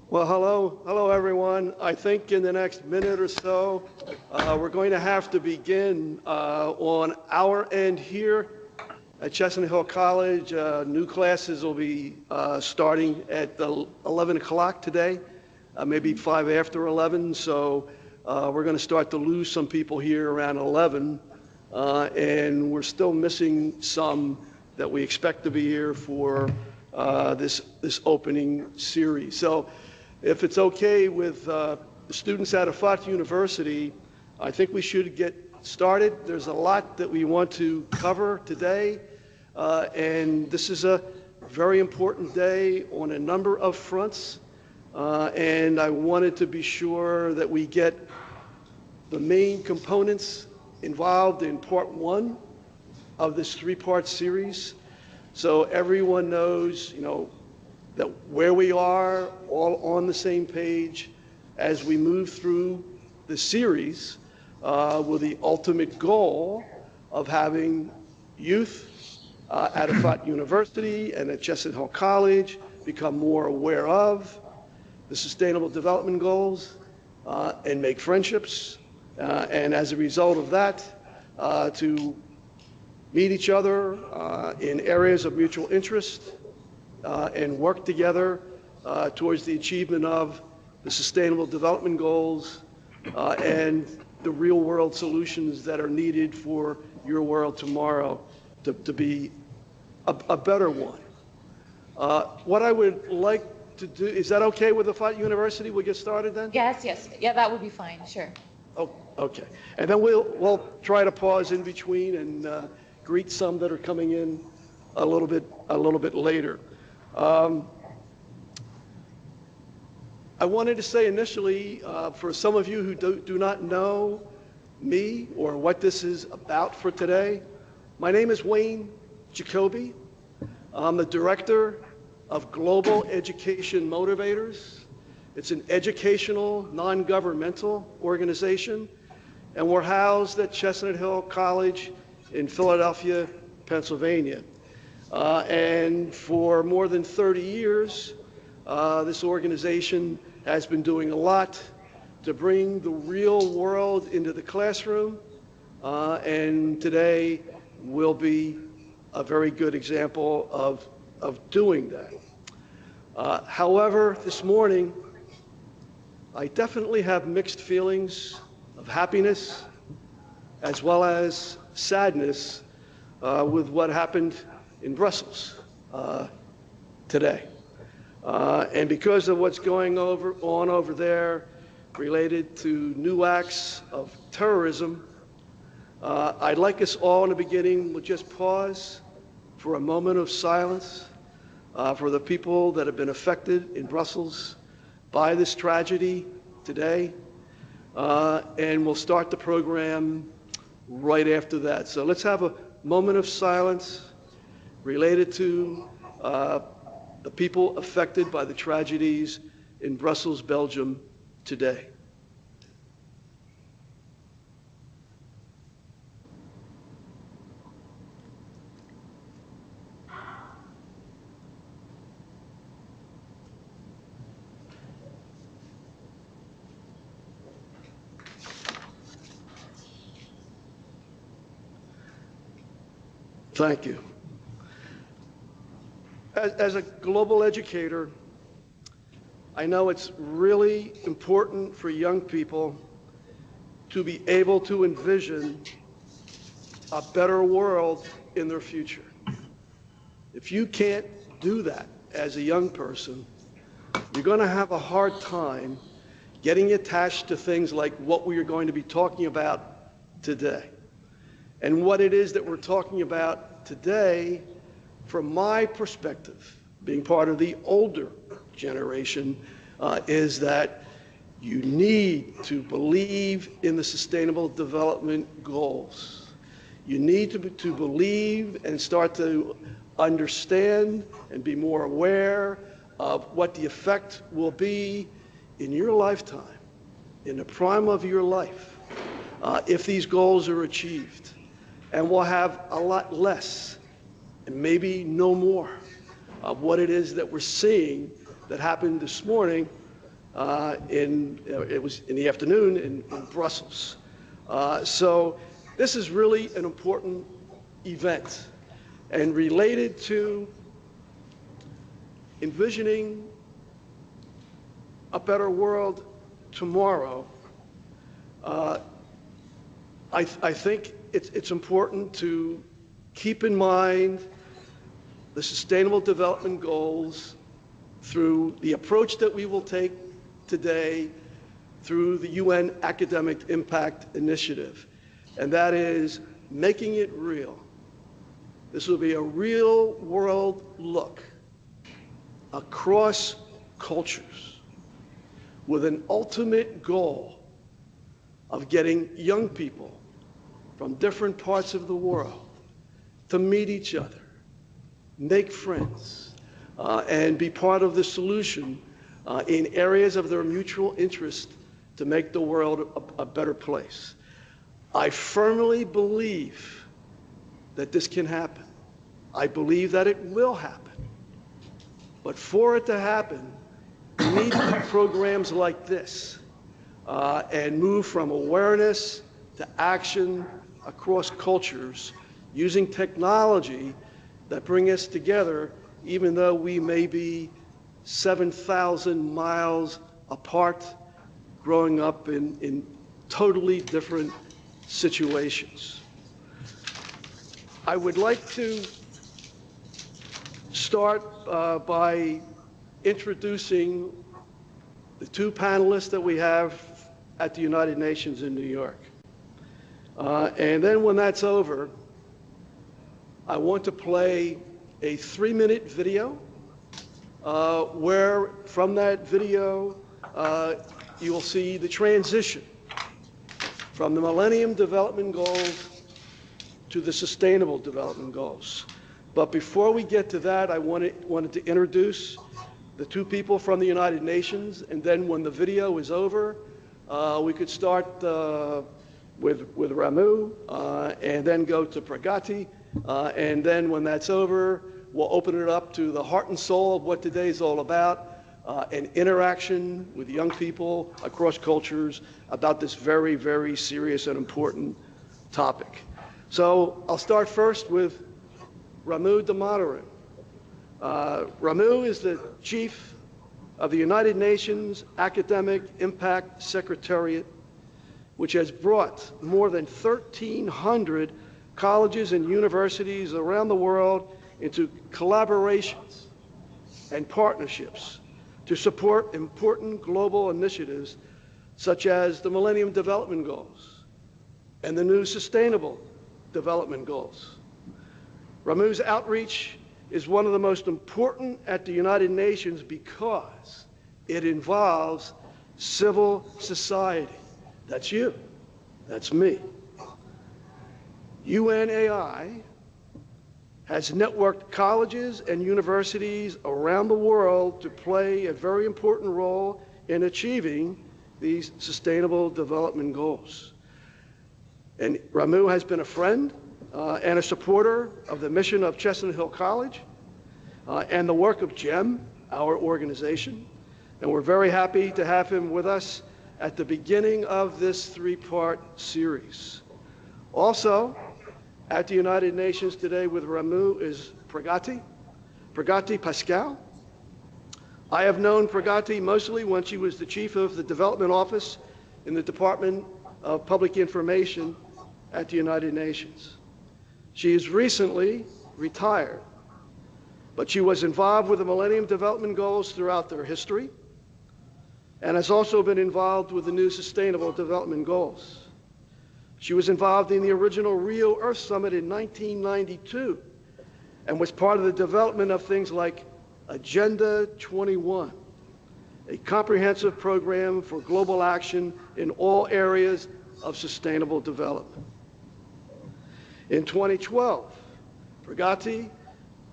Well, hello everyone. I think in the next minute or so, we're going to have to begin on our end here at Chestnut Hill College. New classes will be starting at 11 o'clock today, maybe 5 after 11. So we're going to start to lose some people here around 11, and we're still missing some that we expect to be here for this opening series. So if it's okay with the students at Effat University, I think we should get started. There's a lot that we want to cover today, and this is a very important day on a number of fronts, and I wanted to be sure that we get the main components involved in part one of this three-part series, so everyone knows, that where we are, all on the same page as we move through the series, with the ultimate goal of having youth at Effat University and at Chestnut Hill College become more aware of the Sustainable Development Goals and make friendships, and as a result of that, to meet each other in areas of mutual interest, and work together towards the achievement of the Sustainable Development Goals and the real world solutions that are needed for your world tomorrow to be a better one. What I would like to do, is that okay with Effat University? We'll get started then? Yes. Yeah, that would be fine, sure. Oh, okay. And then we'll try to pause in between and greet some that are coming in a little bit later. I wanted to say initially, for some of you who do not know me or what this is about for today, my name is Wayne Jacoby. I'm the director of Global Education Motivators. It's an educational, non-governmental organization, and we're housed at Chestnut Hill College in Philadelphia, Pennsylvania. And for more than 30 years, this organization has been doing a lot to bring the real world into the classroom, and today will be a very good example of doing that. However, this morning, I definitely have mixed feelings of happiness as well as sadness with what happened in Brussels today. And because of what's going on over there related to new acts of terrorism, I'd like us all in the beginning to just pause for a moment of silence for the people that have been affected in Brussels by this tragedy today. And we'll start the program right after that. So let's have a moment of silence related to the people affected by the tragedies in Brussels, Belgium today. Thank you. As a global educator, I know it's really important for young people to be able to envision a better world in their future. If you can't do that as a young person, you're going to have a hard time getting attached to things like what we are going to be talking about today. And what it is that we're talking about today, from my perspective, being part of the older generation, is that you need to believe in the Sustainable Development Goals. You need to believe and start to understand and be more aware of what the effect will be in your lifetime, in the prime of your life, if these goals are achieved. And we'll have a lot less, and maybe no more, of what it is that we're seeing that happened this morning it was in the afternoon in Brussels. So this is really an important event and related to envisioning a better world tomorrow. I think it's important to keep in mind the Sustainable Development Goals through the approach that we will take today through the UN Academic Impact Initiative, and that is making it real. This will be a real world look across cultures with an ultimate goal of getting young people from different parts of the world to meet each other, make friends, and be part of the solution in areas of their mutual interest to make the world a better place. I firmly believe that this can happen. I believe that it will happen. But for it to happen, we need to do programs like this and move from awareness to action across cultures using technology that bring us together, even though we may be 7,000 miles apart, growing up in totally different situations. I would like to start by introducing the two panelists that we have at the United Nations in New York. And then when that's over, I want to play a 3-minute video where from that video you will see the transition from the Millennium Development Goals to the Sustainable Development Goals. But before we get to that, I wanted to introduce the two people from the United Nations, and then when the video is over, we could start with Ramu, and then go to Pragati, and then when that's over, we'll open it up to the heart and soul of what today's all about, an interaction with young people across cultures about this very, very serious and important topic. So I'll start first with Ramu Damodaran. Ramu is the chief of the United Nations Academic Impact Secretariat, which has brought more than 1,300 colleges and universities around the world into collaborations and partnerships to support important global initiatives such as the Millennium Development Goals and the new Sustainable Development Goals. Ramu's outreach is one of the most important at the United Nations because it involves civil society. That's you. That's me. UNAI has networked colleges and universities around the world to play a very important role in achieving these Sustainable Development Goals. And Ramu has been a friend and a supporter of the mission of Chestnut Hill College and the work of GEM, our organization. And we're very happy to have him with us at the beginning of this 3-part series. Also, at the United Nations today with Ramu is Pragati Pascale. I have known Pragati mostly when she was the chief of the development office in the Department of Public Information at the United Nations. She is recently retired, but she was involved with the Millennium Development Goals throughout their history and has also been involved with the new Sustainable Development Goals. She was involved in the original Rio Earth Summit in 1992 and was part of the development of things like Agenda 21, a comprehensive program for global action in all areas of sustainable development. In 2012, Pragati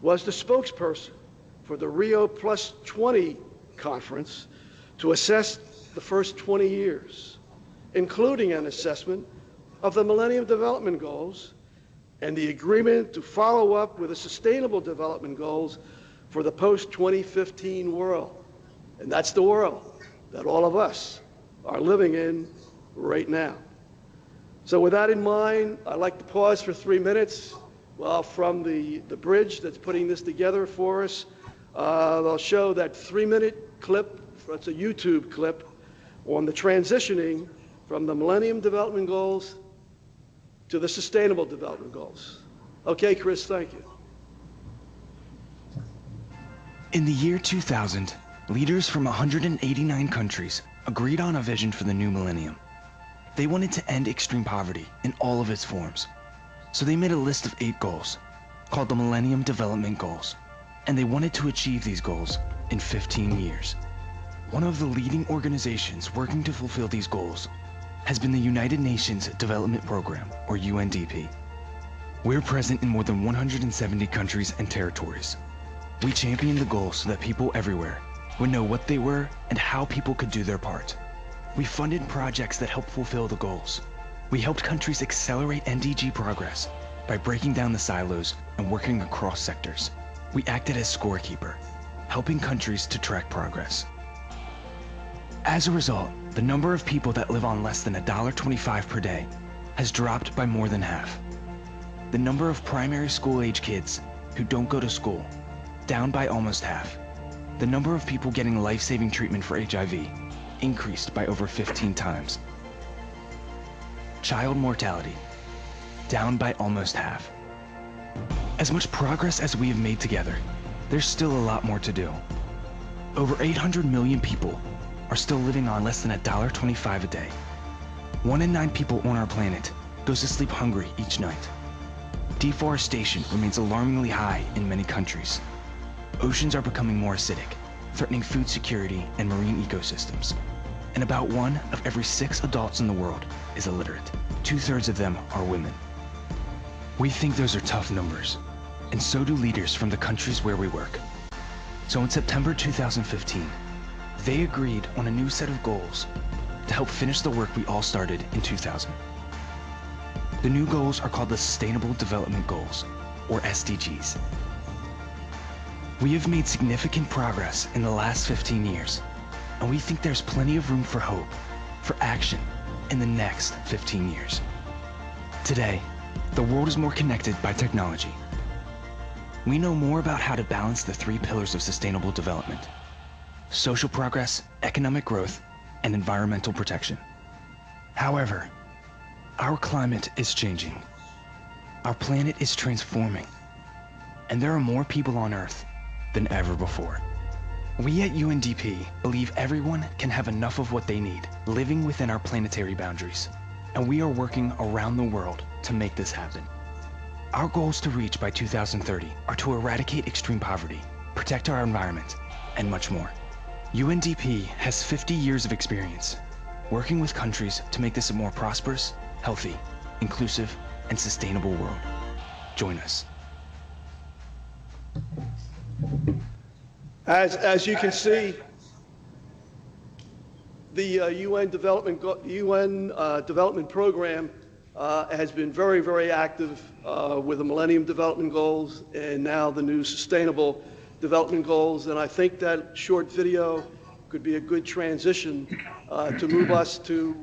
was the spokesperson for the Rio Plus 20 conference to assess the first 20 years, including an assessment of the Millennium Development Goals and the agreement to follow up with the Sustainable Development Goals for the post-2015 world. And that's the world that all of us are living in right now. So with that in mind, I'd like to pause for 3 minutes. Well, from the bridge that's putting this together for us, they'll show that 3-minute clip. It's a YouTube clip on the transitioning from the Millennium Development Goals to the Sustainable Development Goals. Okay, Chris, thank you. In the year 2000, leaders from 189 countries agreed on a vision for the new millennium. They wanted to end extreme poverty in all of its forms. So they made a list of 8 goals, called the Millennium Development Goals, and they wanted to achieve these goals in 15 years. One of the leading organizations working to fulfill these goals has been the United Nations Development Program, or UNDP. We're present in more than 170 countries and territories. We champion the goals so that people everywhere would know what they were and how people could do their part. We funded projects that help fulfill the goals. We helped countries accelerate NDG progress by breaking down the silos and working across sectors. We acted as scorekeeper, helping countries to track progress. As a result, the number of people that live on less than $1.25 per day has dropped by more than half. The number of primary school-age kids who don't go to school, down by almost half. The number of people getting life-saving treatment for HIV increased by over 15 times. Child mortality, down by almost half. As much progress as we have made together, there's still a lot more to do. Over 800 million people are still living on less than $1.25 a day. 1 in 9 people on our planet goes to sleep hungry each night. Deforestation remains alarmingly high in many countries. Oceans are becoming more acidic, threatening food security and marine ecosystems. And about 1 of every 6 adults in the world is illiterate. 2/3 of them are women. We think those are tough numbers, and so do leaders from the countries where we work. So in September 2015, they agreed on a new set of goals to help finish the work we all started in 2000. The new goals are called the Sustainable Development Goals, or SDGs. We have made significant progress in the last 15 years, and we think there's plenty of room for hope, for action, in the next 15 years. Today, the world is more connected by technology. We know more about how to balance the 3 pillars of sustainable development: social progress, economic growth, and environmental protection. However, our climate is changing. Our planet is transforming, and there are more people on Earth than ever before. We at UNDP believe everyone can have enough of what they need living within our planetary boundaries, and we are working around the world to make this happen. Our goals to reach by 2030 are to eradicate extreme poverty, protect our environment, and much more. UNDP has 50 years of experience working with countries to make this a more prosperous, healthy, inclusive, and sustainable world. Join us. As you can see, the UN Development Program has been very, very active with the Millennium Development Goals and now the new Sustainable Development Goals. And I think that short video could be a good transition to move us to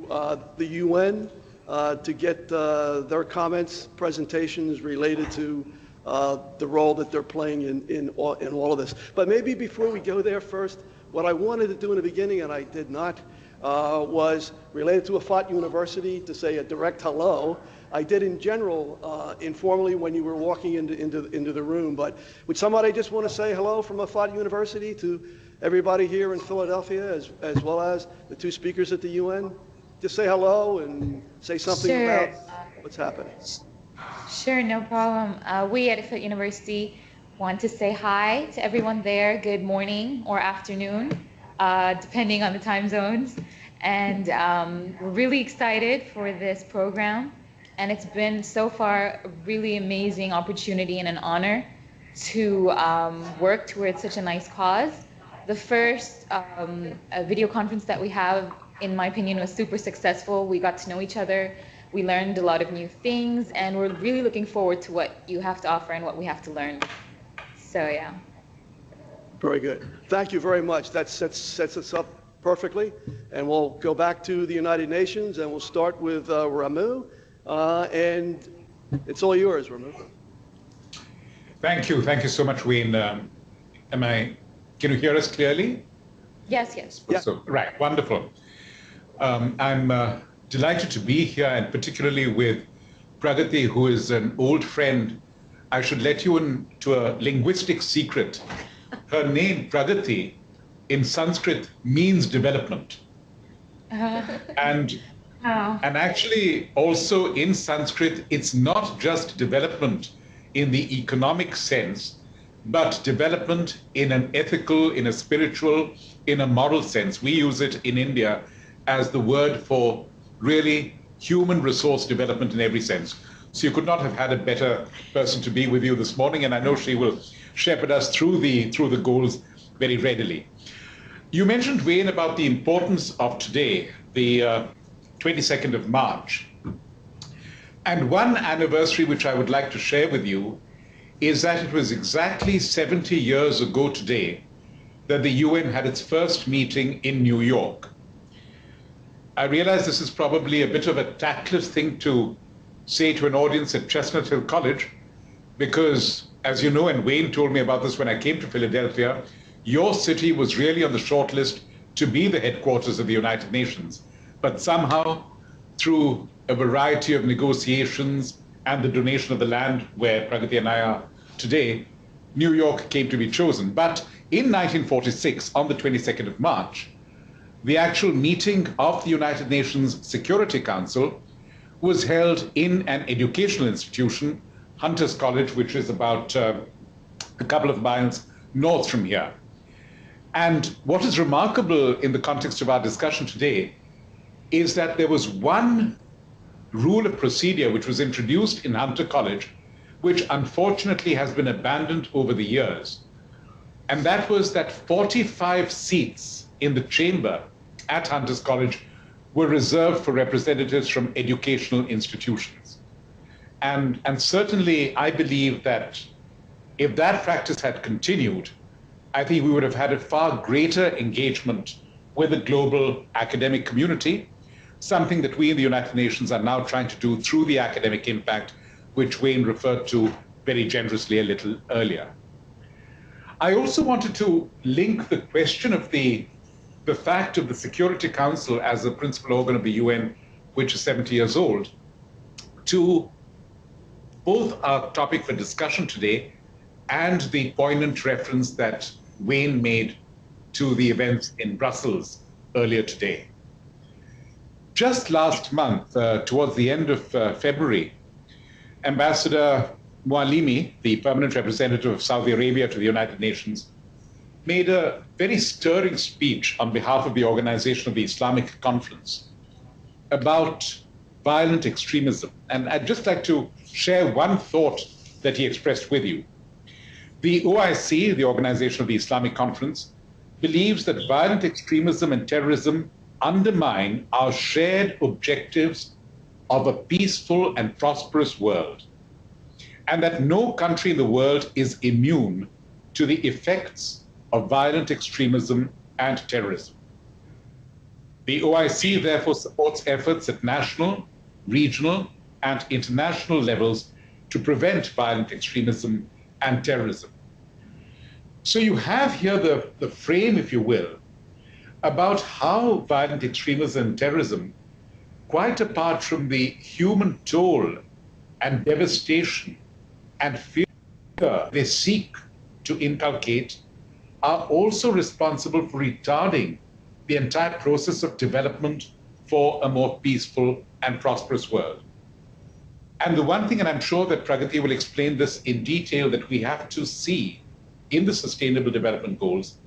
the UN to get their comments, presentations related to the role that they're playing in all of this. But maybe before we go there first, what I wanted to do in the beginning, and I did not, was related to Effat University to say a direct hello. I did in general, informally when you were walking into the room, but would somebody just want to say hello from Effat University to everybody here in Philadelphia, as well as the 2 speakers at the UN? Just say hello and say something about what's happening. Sure, no problem. We at Effat University want to say hi to everyone there. Good morning or afternoon, depending on the time zones. And we're really excited for this program. And it's been so far a really amazing opportunity and an honor to work towards such a nice cause. The first video conference that we have, in my opinion, was super successful. We got to know each other. We learned a lot of new things, and we're really looking forward to what you have to offer and what we have to learn. So, yeah. Very good. Thank you very much. That sets us up perfectly. And we'll go back to the United Nations, and we'll start with Ramu. And it's all yours, Ramu. Thank you. Thank you so much, Wayne. Can you hear us clearly? Yes, yes. Yeah. So, right, wonderful. I'm delighted to be here, and particularly with Pragati, who is an old friend. I should let you into a linguistic secret. Her name, Pragati, in Sanskrit means development. And actually, also in Sanskrit, it's not just development in the economic sense, but development in an ethical, in a spiritual, in a moral sense. We use it in India as the word for really human resource development in every sense. So you could not have had a better person to be with you this morning, and I know she will shepherd us through the goals very readily. You mentioned, Wayne, about the importance of today, the 22nd of March. And one anniversary which I would like to share with you is that it was exactly 70 years ago today that the UN had its first meeting in New York. I realize this is probably a bit of a tactless thing to say to an audience at Chestnut Hill College, because, as you know, and Wayne told me about this when I came to Philadelphia, your city was really on the short list to be the headquarters of the United Nations. But somehow, through a variety of negotiations and the donation of the land where Pragati and I are today, New York came to be chosen. But in 1946, on the 22nd of March, the actual meeting of the United Nations Security Council was held in an educational institution, Hunter's College, which is about a couple of miles north from here. And what is remarkable in the context of our discussion today is that there was one rule of procedure which was introduced in Hunter College, which unfortunately has been abandoned over the years. And that was that 45 seats in the chamber at Hunter's College were reserved for representatives from educational institutions. And certainly I believe that if that practice had continued, I think we would have had a far greater engagement with the global academic community, something that we in the United Nations are now trying to do through the academic impact, which Wayne referred to very generously a little earlier. I also wanted to link the question of the fact of the Security Council as a principal organ of the UN, which is 70 years old, to both our topic for discussion today and the poignant reference that Wayne made to the events in Brussels earlier today. Just last month, towards the end of February, Ambassador Mualimi, the permanent representative of Saudi Arabia to the United Nations, made a very stirring speech on behalf of the Organization of the Islamic Conference about violent extremism. And I'd just like to share one thought that he expressed with you. The OIC, the Organization of the Islamic Conference, believes that violent extremism and terrorism undermine our shared objectives of a peaceful and prosperous world, and that no country in the world is immune to the effects of violent extremism and terrorism. The OIC therefore supports efforts at national, regional, and international levels to prevent violent extremism and terrorism. So you have here the frame, if you will, about how violent extremism and terrorism, quite apart from the human toll and devastation and fear they seek to inculcate, are also responsible for retarding the entire process of development for a more peaceful and prosperous world. And the one thing, and I'm sure that Pragati will explain this in detail, that we have to see in the Sustainable Development Goals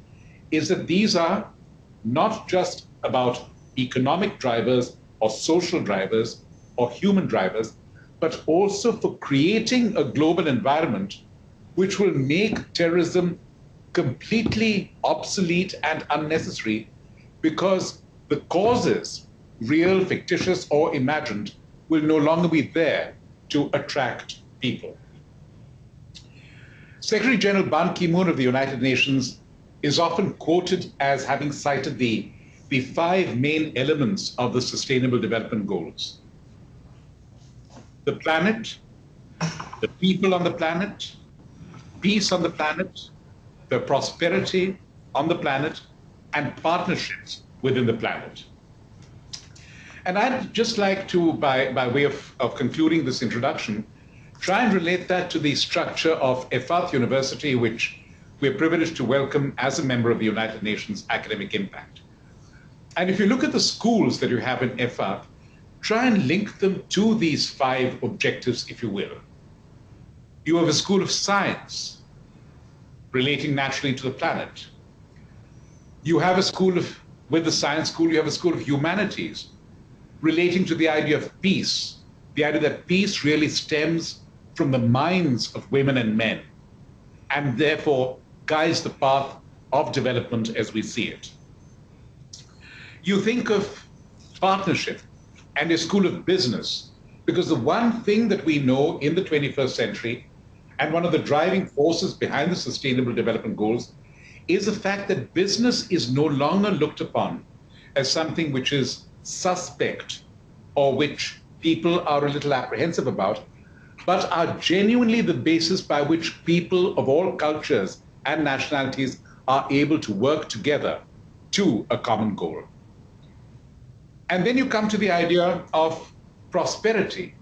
is that these are not just about economic drivers or social drivers or human drivers, but also for creating a global environment which will make terrorism completely obsolete and unnecessary, because the causes, real, fictitious, or imagined, will no longer be there to attract people. Secretary General Ban Ki-moon of the United Nations is often quoted as having cited the the 5 main elements of the Sustainable Development Goals: the planet, the people on the planet, peace on the planet, the prosperity on the planet, and partnerships within the planet. And I'd just like to, by way of concluding this introduction, try and relate that to the structure of Effat University, which we're privileged to welcome as a member of the United Nations Academic Impact. And if you look at the schools that you have in Effat, try and link them to these 5 objectives, if you will. You have a school of science, relating naturally to the planet. You have a school of, with the science school, you have a school of humanities, relating to the idea of peace, the idea that peace really stems from the minds of women and men, and therefore guides the path of development as we see it. You think of partnership and a school of business, because the one thing that we know in the 21st century, and one of the driving forces behind the Sustainable Development Goals, is the fact that business is no longer looked upon as something which is suspect or which people are a little apprehensive about, but are genuinely the basis by which people of all cultures and nationalities are able to work together to a common goal. And then you come to the idea of prosperity,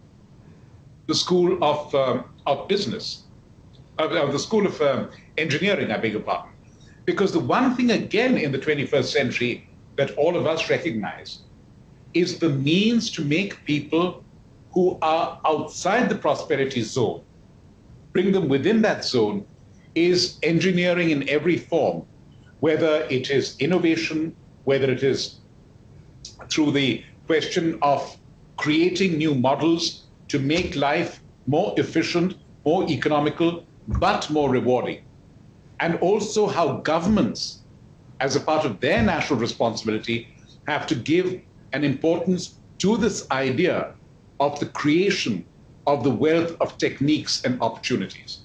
the school of business, the school of engineering, I beg your pardon. Because the one thing again in the 21st century that all of us recognize is the means to make people who are outside the prosperity zone, bring them within that zone, is engineering in every form, whether it is innovation, whether it is through the question of creating new models to make life more efficient, more economical, but more rewarding. And also how governments, as a part of their national responsibility, have to give an importance to this idea of the creation of the wealth of techniques and opportunities.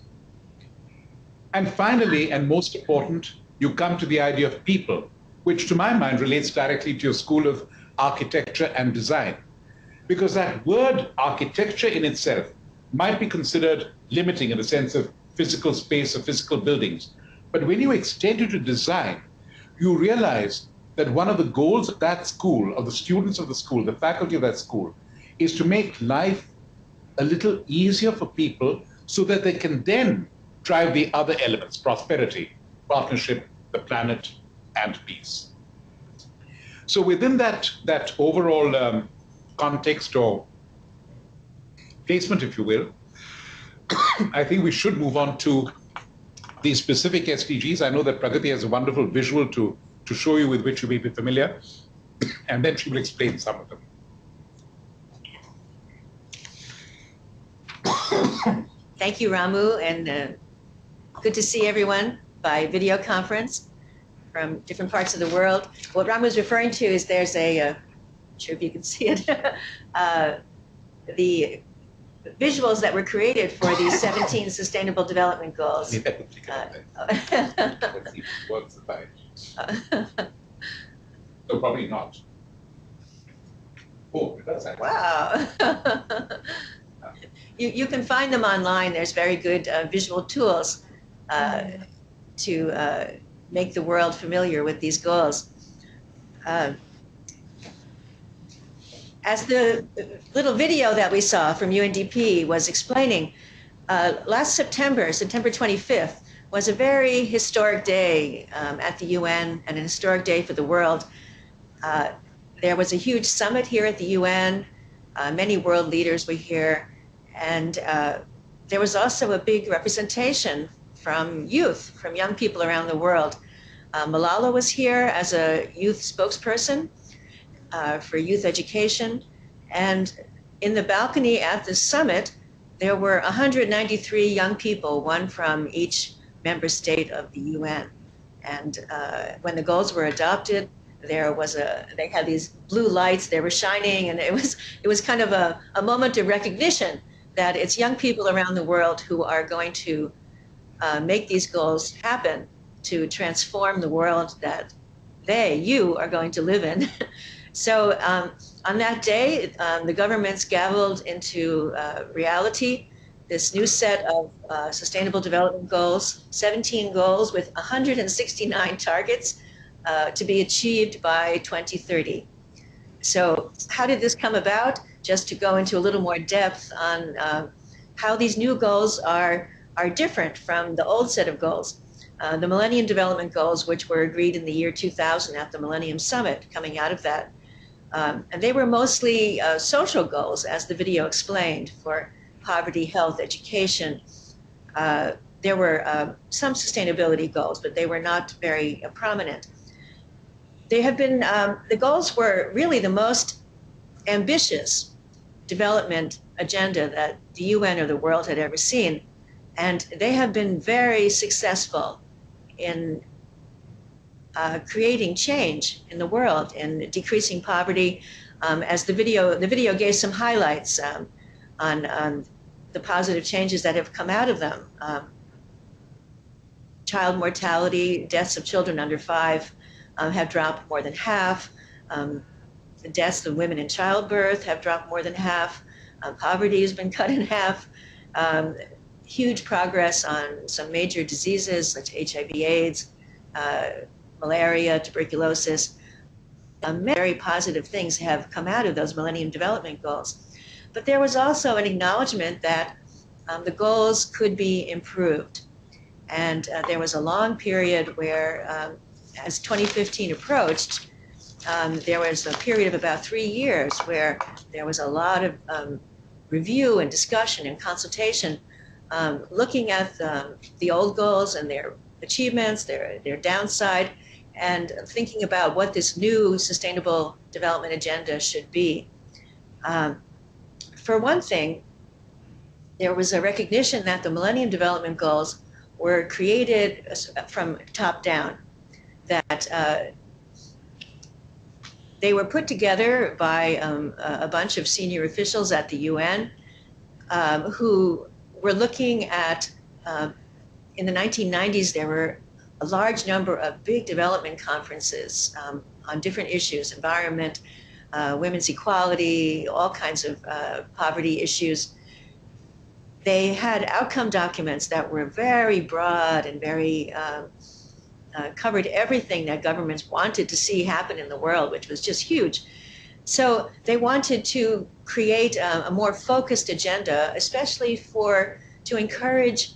And finally, and most important, you come to the idea of people, which to my mind relates directly to your school of architecture and design. Because that word architecture in itself might be considered limiting in the sense of physical space or physical buildings. But when you extend it to design, you realize that one of the goals of that school, of the students of the school, the faculty of that school, is to make life a little easier for people so that they can then drive the other elements: prosperity, partnership, the planet, and peace. So within that overall context or placement, if you will, I think we should move on to the specific SDGs. I know that Pragati has a wonderful visual to show you with which you may be familiar, and then she will explain some of them. Thank you, Ramu, and good to see everyone by video conference from different parts of the world. What Ramu is referring to is there's I'm sure if you can see it, the visuals that were created for these 17 Sustainable Development Goals. No, probably not. Oh, it does actually. Wow. You can find them online. There's very good visual tools to make the world familiar with these goals. As the little video that we saw from UNDP was explaining, last September 25th, was a very historic day at the UN and a historic day for the world. There was a huge summit here at the UN. Many world leaders were here. And there was also a big representation from youth, from young people around the world. Malala was here as a youth spokesperson for youth education. And in the balcony at the summit, there were 193 young people, one from each member state of the UN. And when the goals were adopted, they had these blue lights, they were shining, and it was kind of a moment of recognition that it's young people around the world who are going to make these goals happen, to transform the world that you are going to live in. So on that day, the governments gavelled into reality this new set of Sustainable Development Goals, 17 goals with 169 targets to be achieved by 2030. So how did this come about? Just to go into a little more depth on how these new goals are different from the old set of goals. The Millennium Development Goals, which were agreed in the year 2000 at the Millennium Summit, coming out of that. And they were mostly social goals, as the video explained, for poverty, health, education. There were some sustainability goals, but they were not very prominent. They have been, the goals were really the most ambitious development agenda that the UN or the world had ever seen. And they have been very successful in creating change in the world and decreasing poverty. As the video gave some highlights on the positive changes that have come out of them. Child mortality, deaths of children under 5 have dropped more than half. The deaths of women in childbirth have dropped more than half. Poverty has been cut in half. Huge progress on some major diseases such as HIV/AIDS, malaria, tuberculosis. Very positive things have come out of those Millennium Development Goals. But there was also an acknowledgement that the goals could be improved. And there was a long period where, as 2015 approached, there was a period of about 3 years where there was a lot of review and discussion and consultation, looking at the old goals and their achievements, their downside, and thinking about what this new Sustainable Development Agenda should be. For one thing, there was a recognition that the Millennium Development Goals were created from top down, that they were put together by a bunch of senior officials at the UN who were looking at, in the 1990s, there were a large number of big development conferences on different issues, environment, women's equality, all kinds of poverty issues. They had outcome documents that were very broad and very covered everything that governments wanted to see happen in the world, which was just huge. So they wanted to create a more focused agenda, especially to encourage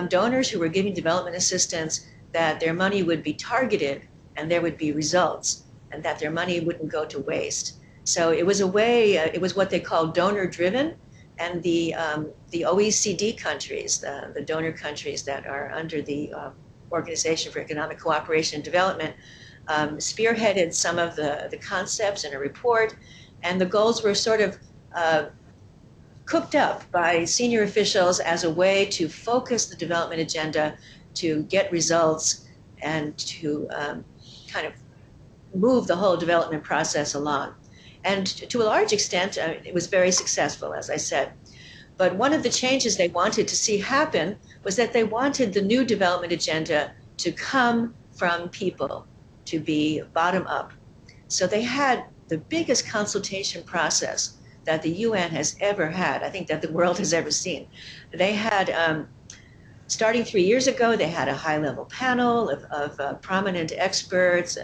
donors who were giving development assistance that their money would be targeted and there would be results, and that their money wouldn't go to waste. So it was a way, it was what they called donor-driven, and the OECD countries, the donor countries that are under the Organization for Economic Cooperation and Development, spearheaded some of the concepts in a report, and the goals were sort of cooked up by senior officials as a way to focus the development agenda, to get results, and to kind of move the whole development process along. And to a large extent, it was very successful, as I said. But one of the changes they wanted to see happen was that they wanted the new development agenda to come from people, to be bottom up. So they had the biggest consultation process that the UN has ever had, I think that the world has ever seen. They had, starting 3 years ago, they had a high-level panel of prominent experts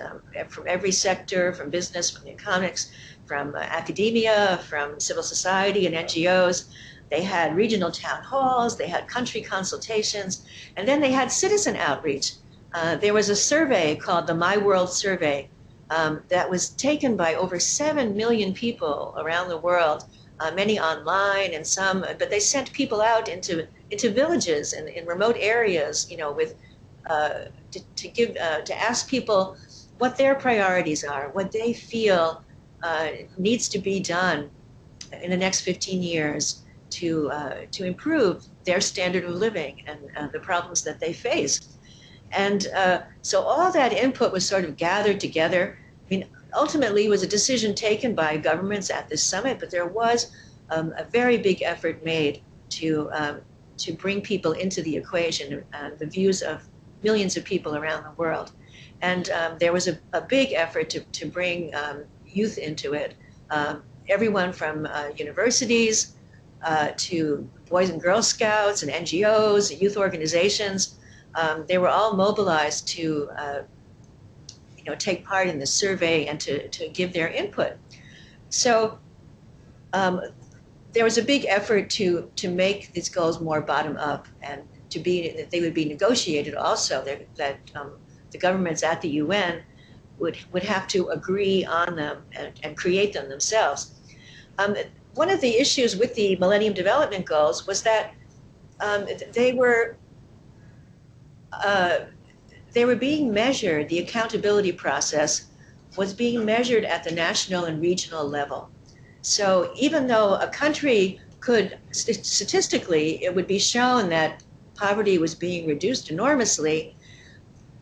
from every sector, from business, from economics, from academia, from civil society and NGOs. They had regional town halls, they had country consultations, and then they had citizen outreach. There was a survey called the My World Survey that was taken by over 7 million people around the world, many online and some, but they sent people out into villages and in remote areas, you know, with to ask people what their priorities are, what they feel needs to be done in the next 15 years to improve their standard of living and the problems that they face. And so all that input was sort of gathered together. I mean, ultimately, it was a decision taken by governments at this summit, but there was a very big effort made to bring people into the equation, the views of millions of people around the world. And there was a big effort to bring youth into it. Everyone from universities to Boys and Girl Scouts and NGOs, youth organizations, they were all mobilized to take part in the survey and to give their input. So there was a big effort to make these goals more bottom up and that they would be negotiated also, that the governments at the UN would have to agree on them and create them themselves. One of the issues with the Millennium Development Goals was that they were being measured, the accountability process was being measured at the national and regional level. So even though a country could, statistically, it would be shown that poverty was being reduced enormously,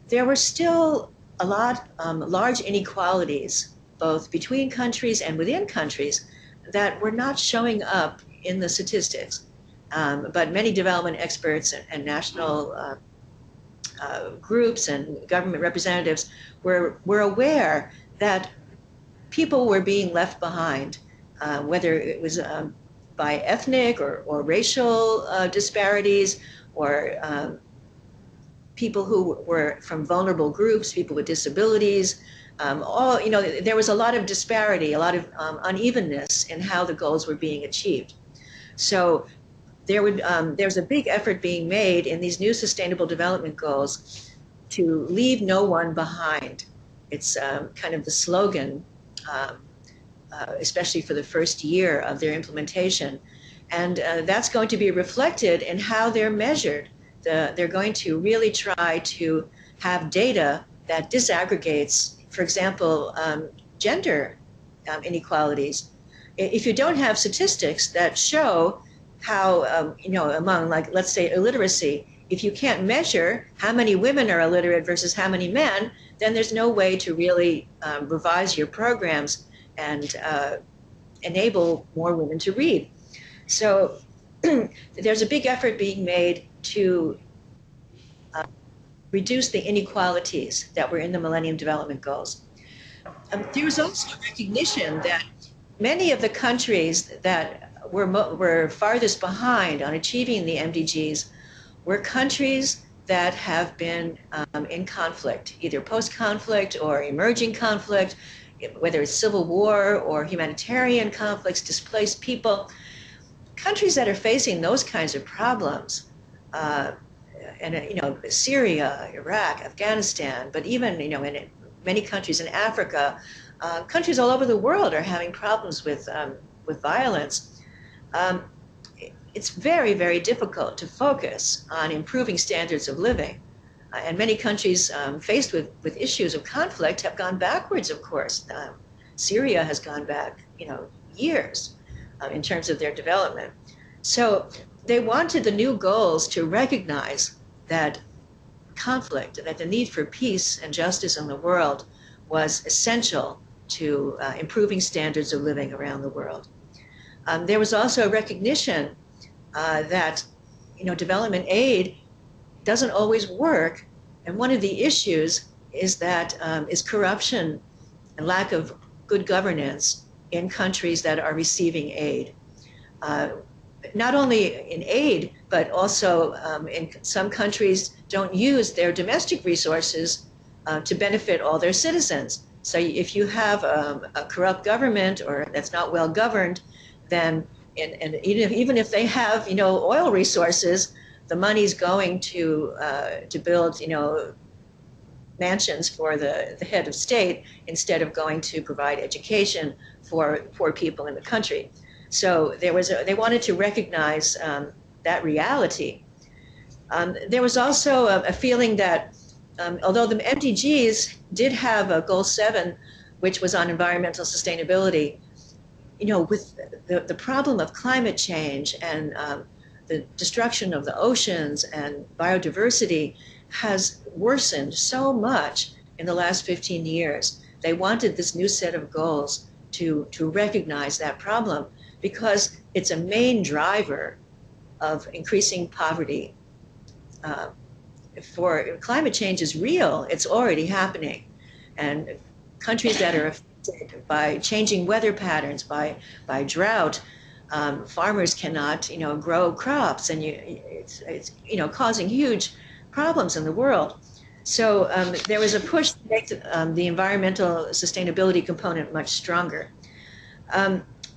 there were still a lot, large inequalities, both between countries and within countries, that were not showing up in the statistics. But many development experts and national groups and government representatives were aware that people were being left behind, whether it was by ethnic or racial disparities, or people who were from vulnerable groups, people with disabilities. There was a lot of disparity, a lot of unevenness in how the goals were being achieved. So there's a big effort being made in these new Sustainable Development Goals to leave no one behind. It's kind of the slogan, especially for the first year of their implementation. And that's going to be reflected in how they're measured. They're going to really try to have data that disaggregates, for example, gender inequalities. If you don't have statistics that show how, among, like, let's say, illiteracy, if you can't measure how many women are illiterate versus how many men, then there's no way to really revise your programs and enable more women to read. So there's a big effort being made to reduce the inequalities that were in the Millennium Development Goals. There was also recognition that many of the countries that were farthest behind on achieving the MDGs were countries that have been in conflict, either post-conflict or emerging conflict, whether it's civil war or humanitarian conflicts, displaced people. Countries that are facing those kinds of problems, Syria, Iraq, Afghanistan, but even in many countries in Africa, countries all over the world are having problems with violence. It's very, very difficult to focus on improving standards of living. And many countries faced with issues of conflict have gone backwards, of course. Syria has gone back, years in terms of their development. So they wanted the new goals to recognize that conflict, that the need for peace and justice in the world was essential to improving standards of living around the world. There was also a recognition that development aid doesn't always work, and one of the issues is that is corruption and lack of good governance in countries that are receiving aid. Not only in aid, but also in some countries don't use their domestic resources to benefit all their citizens. So if you have a corrupt government or that's not well governed, then and even if they have oil resources, the money's going to build mansions for the head of state instead of going to provide education for poor people in the country. So they wanted to recognize that reality. There was also a feeling that although the MDGs did have a goal 7, which was on environmental sustainability, with the problem of climate change and the destruction of the oceans and biodiversity has worsened so much in the last 15 years. They wanted this new set of goals to recognize that problem because it's a main driver of increasing poverty for climate change is real. It's already happening. And countries that are affected by changing weather patterns, by drought, farmers cannot, grow crops, and it's causing huge problems in the world. So there was a push to make the environmental sustainability component much stronger.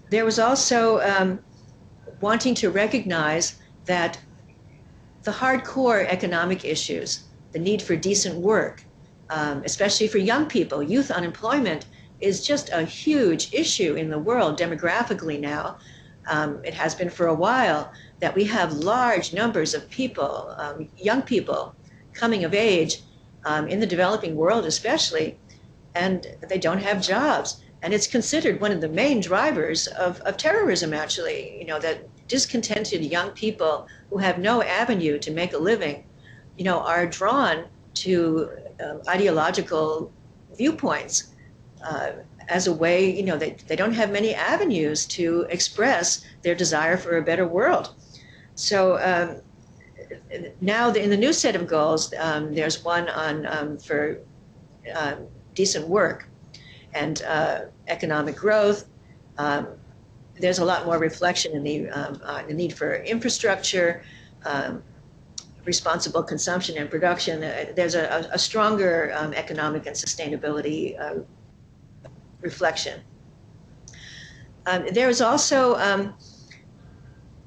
There was also wanting to recognize that the hardcore economic issues, the need for decent work, especially for young people, youth unemployment is just a huge issue in the world demographically now. It has been for a while that we have large numbers of people, young people, coming of age in the developing world especially, and they don't have jobs. And it's considered one of the main drivers of terrorism, actually, that discontented young people who have no avenue to make a living, are drawn to ideological viewpoints as a way, they don't have many avenues to express their desire for a better world. So now in the new set of goals, there's one on for decent work and economic growth. There's a lot more reflection in the need for infrastructure, responsible consumption and production. There's a stronger economic and sustainability reflection. There was also,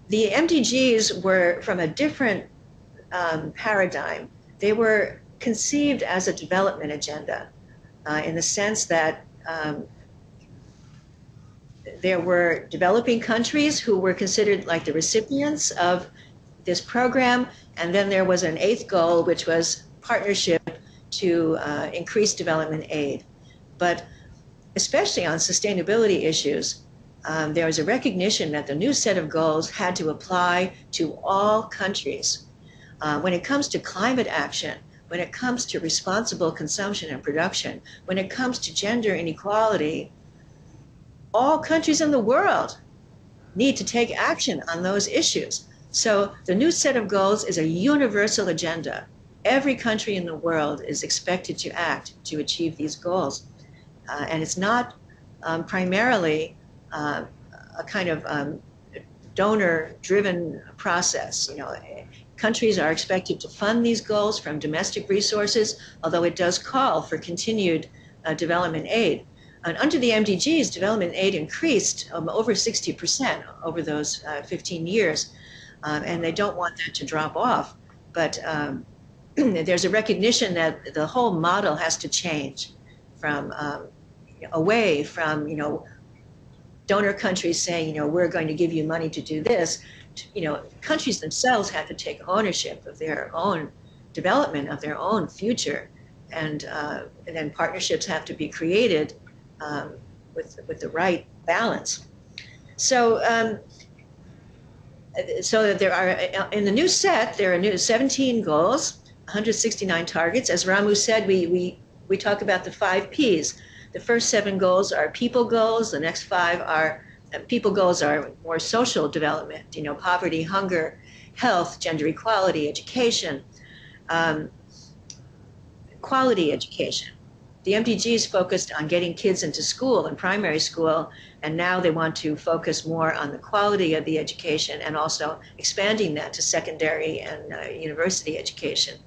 the MDGs were from a different paradigm. They were conceived as a development agenda in the sense that there were developing countries who were considered like the recipients of this program, and then there was an eighth goal, which was partnership to increase development aid. But especially on sustainability issues, there was a recognition that the new set of goals had to apply to all countries. When it comes to climate action, when it comes to responsible consumption and production, when it comes to gender inequality, all countries in the world need to take action on those issues. So the new set of goals is a universal agenda. Every country in the world is expected to act to achieve these goals. And it's not primarily a kind of donor-driven process. Countries are expected to fund these goals from domestic resources, although it does call for continued development aid. And under the MDGs, development aid increased over 60% over those 15 years, and they don't want that to drop off. But there's a recognition that the whole model has to change from away from donor countries saying we're going to give you money to do this. Countries themselves have to take ownership of their own development, of their own future, and then partnerships have to be created with the right balance. So that there are, in the new set, there are new 17 goals, 169 targets. As Ramu said, we talk about the 5 Ps. The first 7 goals are people goals. The next 5 are people goals are more social development, poverty, hunger, health, gender equality, education, quality education. The MDGs focused on getting kids into school and primary school, and now they want to focus more on the quality of the education and also expanding that to secondary and university education.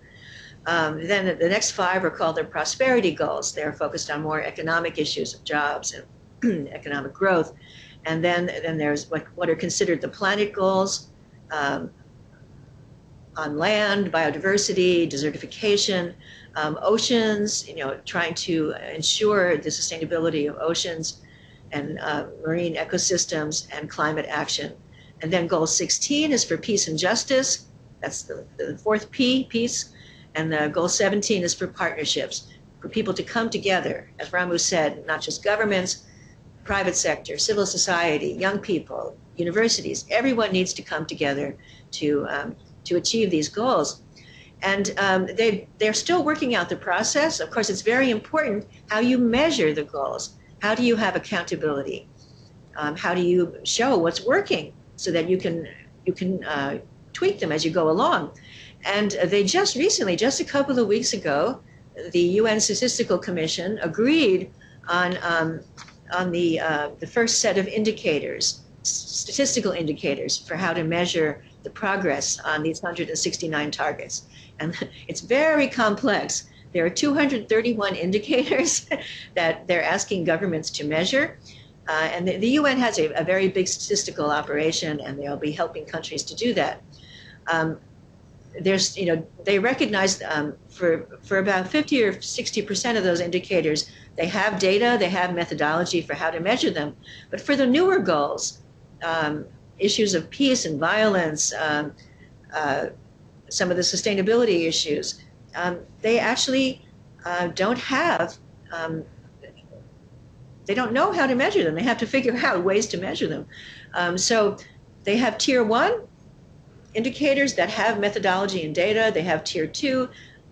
Then the next 5 are called their prosperity goals. They're focused on more economic issues of jobs and economic growth. And then there's what are considered the planet goals on land, biodiversity, desertification, oceans, trying to ensure the sustainability of oceans and marine ecosystems and climate action. And then goal 16 is for peace and justice. That's the 4th P, peace. And goal 17 is for partnerships, for people to come together, as Ramu said, not just governments, private sector, civil society, young people, universities. Everyone needs to come together to achieve these goals. And they're still working out the process. Of course, it's very important how you measure the goals. How do you have accountability? How do you show what's working so that you can tweak them as you go along? And they just recently, just a couple of weeks ago, the UN Statistical Commission agreed on the first set of indicators, statistical indicators for how to measure the progress on these 169 targets. And it's very complex. There are 231 indicators that they're asking governments to measure. And the UN has a very big statistical operation, and they'll be helping countries to do that. There's, they recognize for about 50 or 60% of those indicators, they have data, they have methodology for how to measure them. But for the newer goals, issues of peace and violence, some of the sustainability issues, they actually don't have, they don't know how to measure them. They have to figure out ways to measure them. So they have tier 1 indicators that have methodology and data. They have tier 2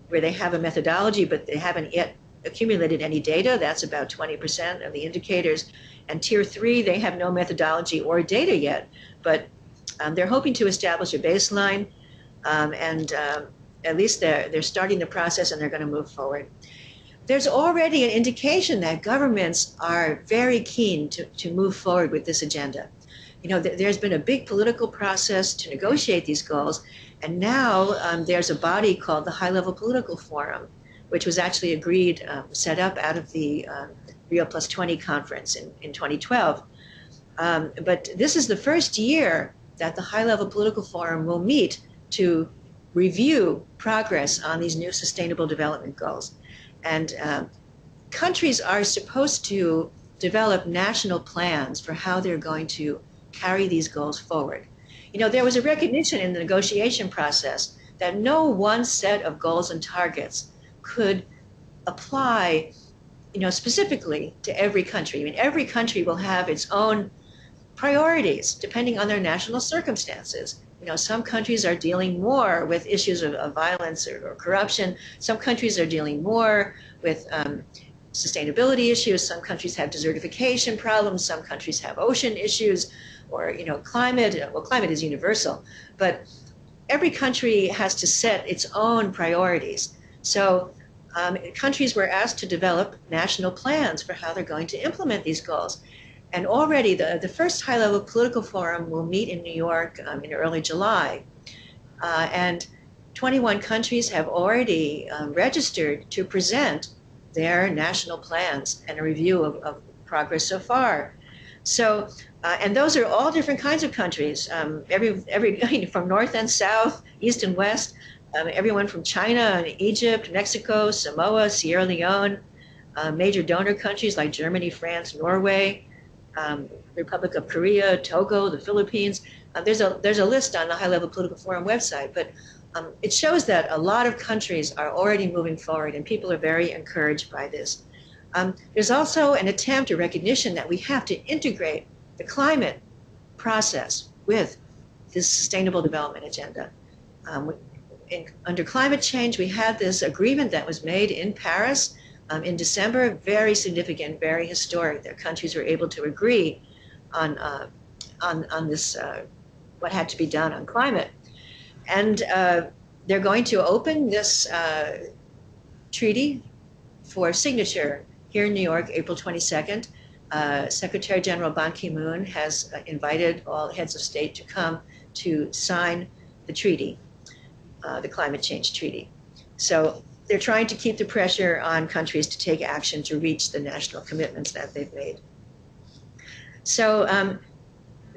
where they have a methodology, but they haven't yet accumulated any data. That's about 20% of the indicators. And tier 3, they have no methodology or data yet, but they're hoping to establish a baseline, and at least they're starting the process, and they're going to move forward. There's already an indication that governments are very keen to move forward with this agenda. There's been a big political process to negotiate these goals, and now there's a body called the High-Level Political Forum, which was actually agreed, set up out of the Rio Plus 20 conference in 2012. But this is the first year that the High-Level Political Forum will meet to review progress on these new Sustainable Development Goals. And countries are supposed to develop national plans for how they're going to carry these goals forward. There was a recognition in the negotiation process that no one set of goals and targets could apply, specifically to every country. Every country will have its own priorities depending on their national circumstances. Some countries are dealing more with issues of violence or corruption. Some countries are dealing more with sustainability issues. Some countries have desertification problems. Some countries have ocean issues, or climate. Well, climate is universal, but every country has to set its own priorities. So countries were asked to develop national plans for how they're going to implement these goals. And already the first high-level political forum will meet in New York in early July. And 21 countries have already registered to present their national plans and a review of progress so far. So, and those are all different kinds of countries, every from north and south, east and west, everyone from China, Egypt, Mexico, Samoa, Sierra Leone, major donor countries like Germany, France, Norway, Republic of Korea, Togo, the Philippines. There's a list on the High-Level Political Forum website, but it shows that a lot of countries are already moving forward, and people are very encouraged by this. There's also an attempt, a recognition that we have to integrate the climate process with this Sustainable Development Agenda. Under climate change, we had this agreement that was made in Paris in December, very significant, very historic, that countries were able to agree on this, what had to be done on climate. And they're going to open this treaty for signature here in New York, April 22nd. Secretary General Ban Ki-moon has invited all heads of state to come to sign the treaty, the climate change treaty. So they're trying to keep the pressure on countries to take action to reach the national commitments that they've made. So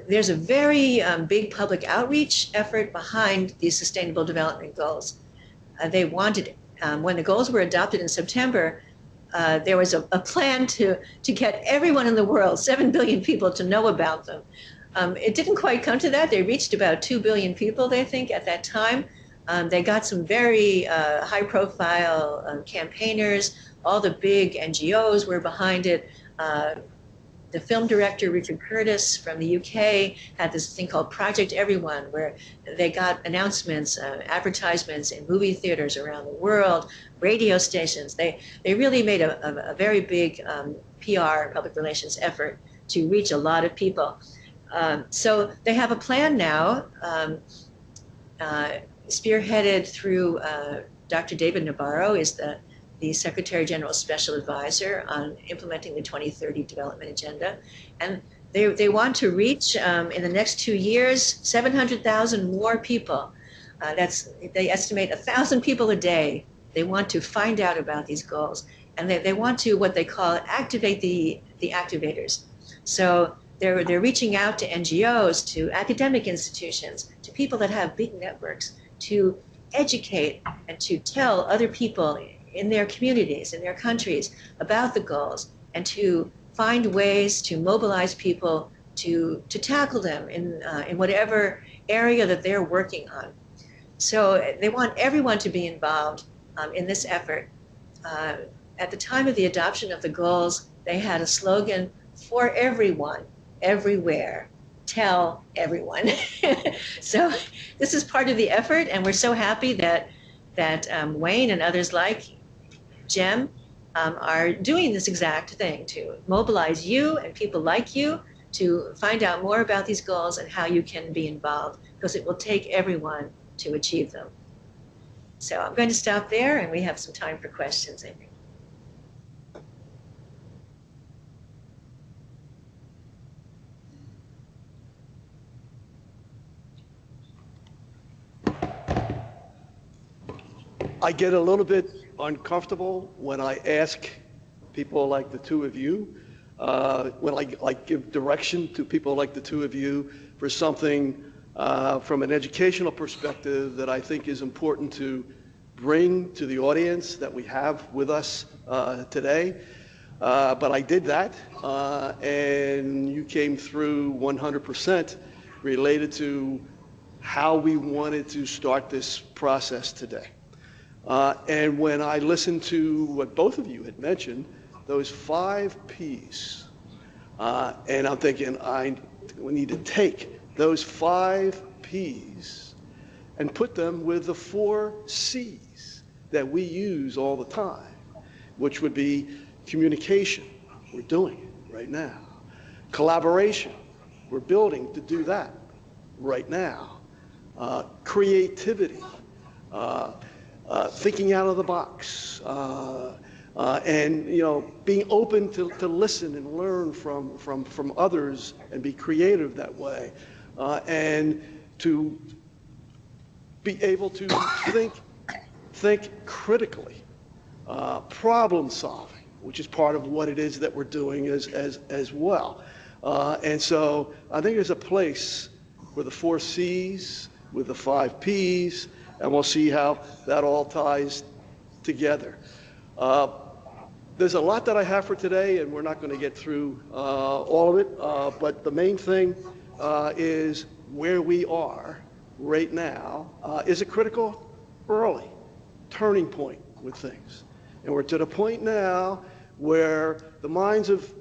there's a very big public outreach effort behind these Sustainable Development Goals. They wanted, when the goals were adopted in September, there was a plan to get everyone in the world, 7 billion people, to know about them. It didn't quite come to that. They reached about 2 billion people, they think, at that time. They got some very high-profile campaigners. All the big NGOs were behind it. The film director, Richard Curtis from the UK, had this thing called Project Everyone, where they got announcements, advertisements in movie theaters around the world, radio stations. They really made a very big PR, public relations effort to reach a lot of people. So they have a plan now. spearheaded through Dr. David Nabarro, is the Secretary General's Special Advisor on implementing the 2030 Development Agenda. And they want to reach, in the next 2 years, 700,000 more people. They estimate 1,000 people a day. They want to find out about these goals. And they want to, what they call, activate the activators. So they're reaching out to NGOs, to academic institutions, to people that have big networks, to educate and to tell other people in their communities, in their countries, about the goals, and to find ways to mobilize people to tackle them in whatever area that they're working on. So they want everyone to be involved in this effort. At the time of the adoption of the goals, they had a slogan: for everyone, everywhere, tell everyone. So this is part of the effort, and we're so happy that Wayne and others like Jem are doing this exact thing, to mobilize you and people like you to find out more about these goals and how you can be involved, because it will take everyone to achieve them. So I'm going to stop there, and we have some time for questions, I think. I get a little bit uncomfortable when I ask people like the two of you, when I give direction to people like the two of you for something from an educational perspective that I think is important to bring to the audience that we have with us today. But I did that, and you came through 100% related to how we wanted to start this process today. And when I listened to what both of you had mentioned, those 5 Ps, and I'm thinking we need to take those 5 Ps and put them with the 4 Cs that we use all the time, which would be communication. We're doing it right now. Collaboration. We're building to do that right now. Creativity. Thinking out of the box, and being open to listen and learn from others and be creative that way, and to be able to think critically, problem solving, which is part of what it is that we're doing as well. And so I think there's a place for the 4 Cs with the 5 Ps. And we'll see how that all ties together. There's a lot that I have for today, and we're not going to get through all of it. But the main thing is where we are right now is a critical, early turning point with things. And we're to the point now where the minds of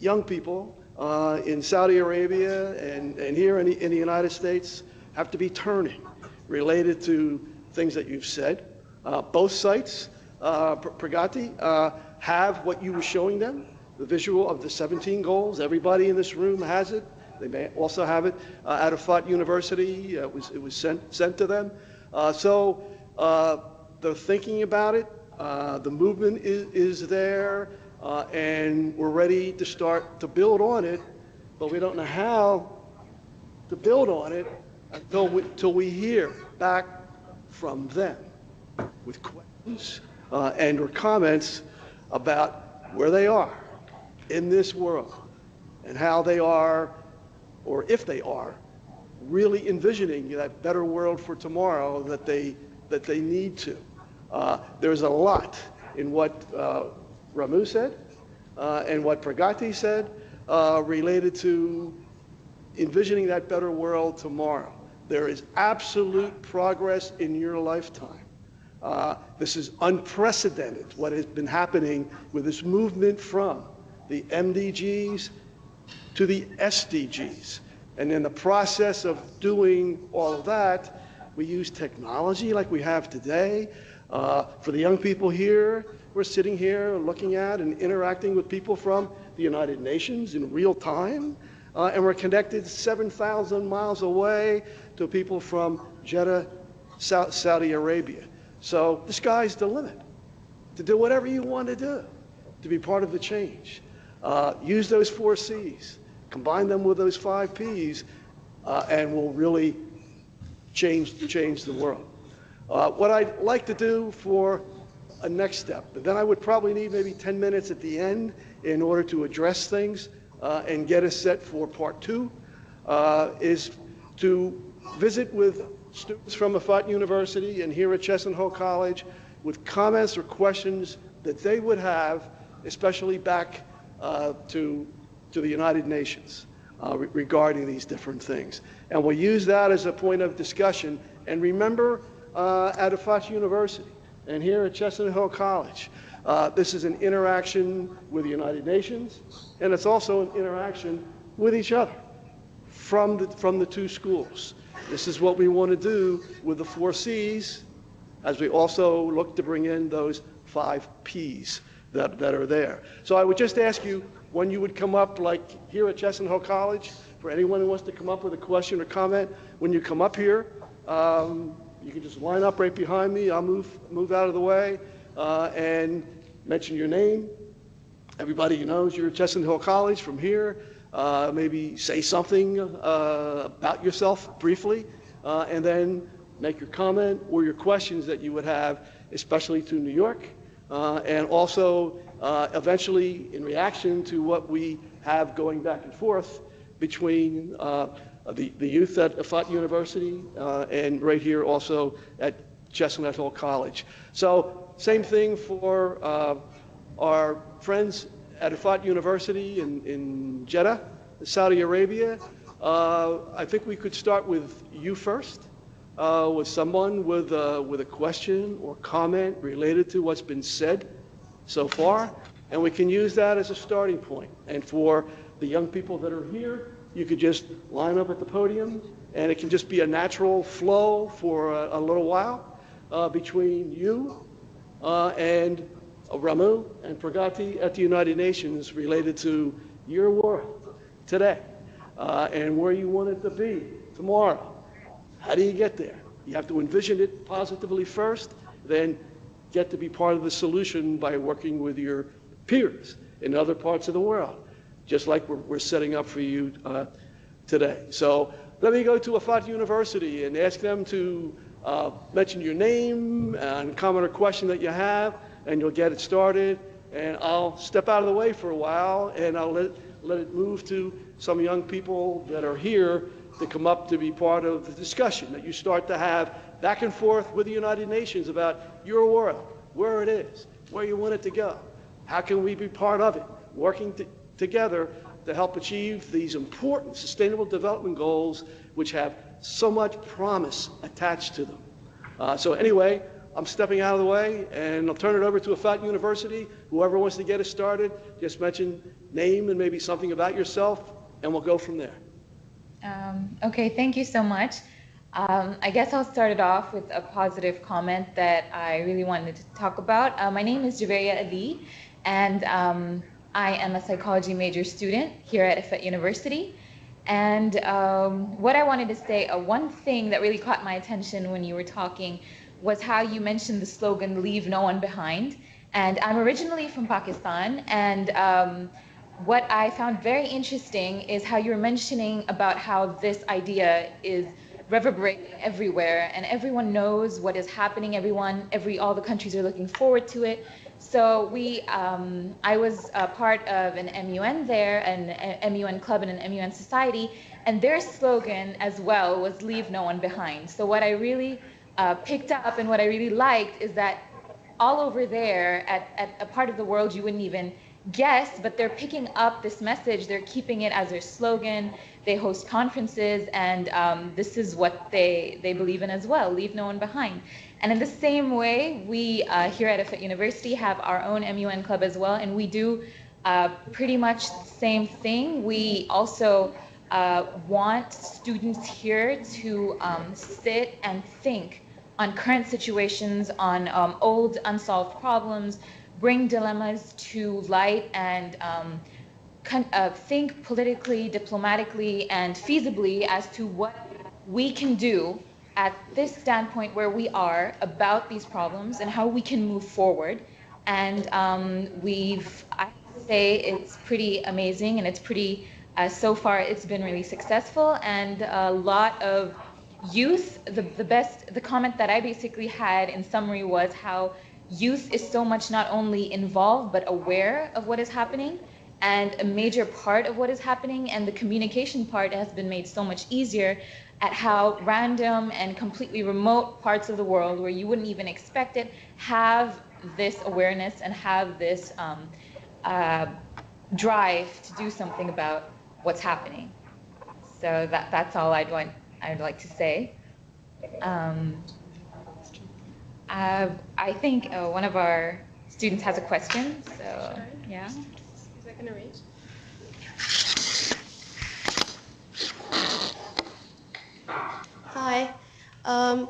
young people in Saudi Arabia and here in the United States have to be turning, related to things that you've said. Both sites, Pragati, have what you were showing them, the visual of the 17 goals. Everybody in this room has it. They may also have it at Effat University. It was sent to them. So they're thinking about it. The movement is there, and we're ready to start to build on it, but we don't know how to build on it until we hear back from them with questions and or comments about where they are in this world and how they are, or if they are, really envisioning that better world for tomorrow that they need to. There's a lot in what Ramu said and what Pragati said related to envisioning that better world tomorrow. There is absolute progress in your lifetime. This is unprecedented, what has been happening with this movement from the MDGs to the SDGs. And in the process of doing all of that, we use technology like we have today. For the young people here, we're sitting here looking at and interacting with people from the United Nations in real time. And we're connected 7,000 miles away to people from Jeddah, Saudi Arabia. So the sky's the limit to do whatever you want to do, to be part of the change. Use those 4 C's, combine them with those 5 P's, and we'll really change the world. What I'd like to do for a next step, but then I would probably need maybe 10 minutes at the end in order to address things and get us set for part 2, is to visit with students from Effat University and here at Chestnut Hill College with comments or questions that they would have, especially back to the United Nations regarding these different things. And we'll use that as a point of discussion. And remember, at Effat University and here at Chestnut Hill College, this is an interaction with the United Nations, and it's also an interaction with each other from the 2 schools. This is what we want to do with the 4 C's, as we also look to bring in those 5 P's that are there. So I would just ask you when you would come up, like here at Chestnut Hill College, for anyone who wants to come up with a question or comment, when you come up here, you can just line up right behind me. I'll move out of the way and mention your name. Everybody knows you're at Chestnut Hill College from here. Maybe say something about yourself briefly, and then make your comment or your questions that you would have, especially to New York, and also eventually in reaction to what we have going back and forth between the youth at Effat University and right here also at Chestnut Hill College. So same thing for our friends at Effat University in Jeddah, Saudi Arabia. I think we could start with you first, with someone with a question or comment related to what's been said so far, and we can use that as a starting point. And for the young people that are here, you could just line up at the podium, and it can just be a natural flow for a little while between you and Ramu and Pragati at the United Nations related to your world today and where you want it to be tomorrow. How do you get there? You have to envision it positively first, then get to be part of the solution by working with your peers in other parts of the world, just like we're setting up for you today. So let me go to Effat University and ask them to mention your name and comment or question that you have, and you'll get it started. And I'll step out of the way for a while, and I'll let it move to some young people that are here to come up to be part of the discussion that you start to have back and forth with the United Nations about your world, where it is, where you want it to go. How can we be part of it, working together to help achieve these important sustainable development goals which have so much promise attached to them. So anyway, I'm stepping out of the way, and I'll turn it over to Effat University. Whoever wants to get us started, just mention name and maybe something about yourself, and we'll go from there. Okay, thank you so much. I guess I'll start it off with a positive comment that I really wanted to talk about. My name is Jacoby Ali, and I am a psychology major student here at Effat University. And what I wanted to say, one thing that really caught my attention when you were talking was how you mentioned the slogan, "Leave no one behind." And I'm originally from Pakistan, and what I found very interesting is how you were mentioning about how this idea is reverberating everywhere, and everyone knows what is happening. All the countries are looking forward to it. So I was a part of an MUN there, an MUN club and an MUN society, and their slogan as well was "Leave no one behind." So what I really picked up and what I really liked is that all over there at a part of the world you wouldn't even guess, but they're picking up this message, they're keeping it as their slogan, they host conferences, and this is what they believe in as well, leave no one behind. And in the same way, we here at Effat University have our own MUN club as well, and we do pretty much the same thing. We also want students here to sit and think on current situations, on old unsolved problems, bring dilemmas to light, and think politically, diplomatically, and feasibly as to what we can do at this standpoint where we are about these problems and how we can move forward. And I have to say, it's pretty amazing, and it's pretty, so far it's been really successful, and a lot of youth, the comment that I basically had in summary was how youth is so much not only involved but aware of what is happening and a major part of what is happening, and the communication part has been made so much easier at how random and completely remote parts of the world where you wouldn't even expect it have this awareness and have this drive to do something about what's happening. So that's all I'd like to say. I think one of our students has a question, so yeah. Is that going to reach? Hi.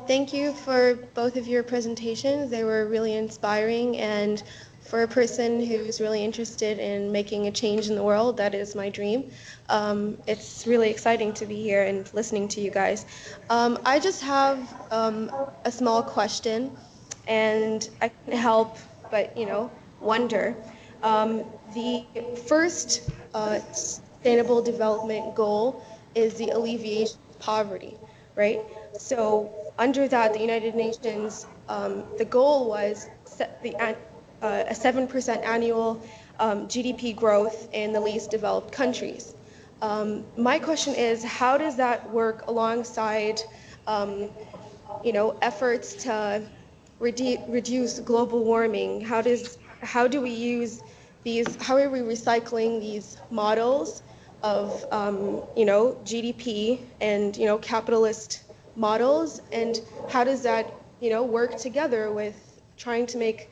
Thank you for both of your presentations. They were really inspiring, and for a person who's really interested in making a change in the world, that is my dream. It's really exciting to be here and listening to you guys. I just have a small question, and I can't help but, wonder. The first sustainable development goal is the alleviation of poverty, right? So under that, the United Nations, the goal was a 7% annual GDP growth in the least developed countries. My question is, how does that work alongside, efforts to reduce global warming? How do we use these? How are we recycling these models of, GDP and capitalist models, and how does that work together with trying to make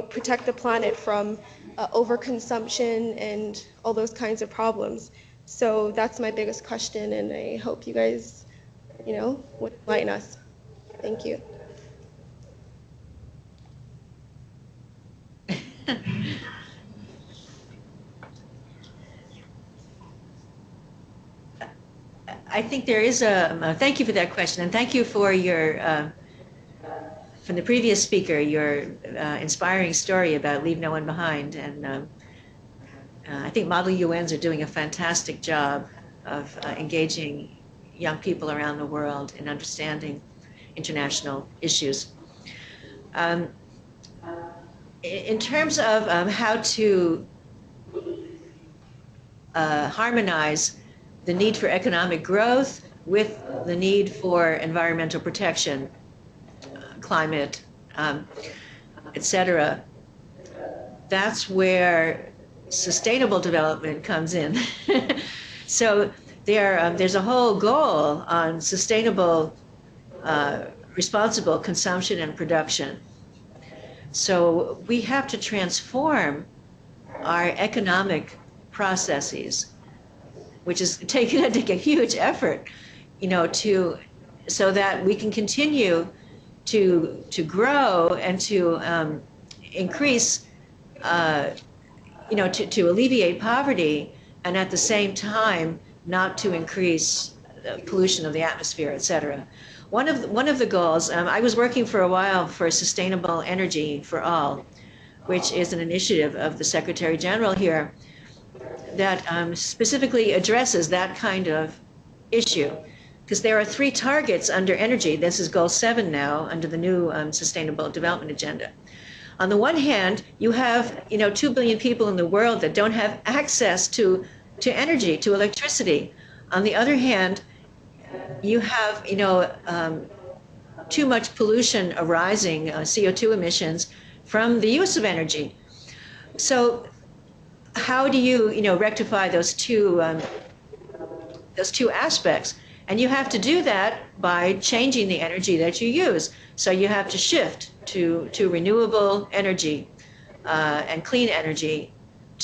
protect the planet from overconsumption and all those kinds of problems. So that's my biggest question, and I hope you guys would enlighten us. Thank you. I think there is thank you for that question, and thank you for your, from the previous speaker, your inspiring story about Leave No One Behind. And I think Model UNs are doing a fantastic job of engaging young people around the world in understanding international issues. In terms of how to harmonize the need for economic growth with the need for environmental protection, climate, et cetera, that's where sustainable development comes in. So there's a whole goal on sustainable, responsible consumption and production. So we have to transform our economic processes, which is taking a huge effort, so that we can continue to grow and to increase, to alleviate poverty, and at the same time not to increase the pollution of the atmosphere, et cetera. One of the goals, I was working for a while for sustainable energy for all, which is an initiative of the Secretary General here that specifically addresses that kind of issue. Because there are 3 targets under energy. This is goal 7 now under the new Sustainable Development Agenda. On the one hand, you have 2 billion people in the world that don't have access to energy, to electricity. On the other hand, you have too much pollution arising, CO2 emissions from the use of energy. So how do you rectify those two aspects? And you have to do that by changing the energy that you use. So you have to shift to renewable energy and clean energy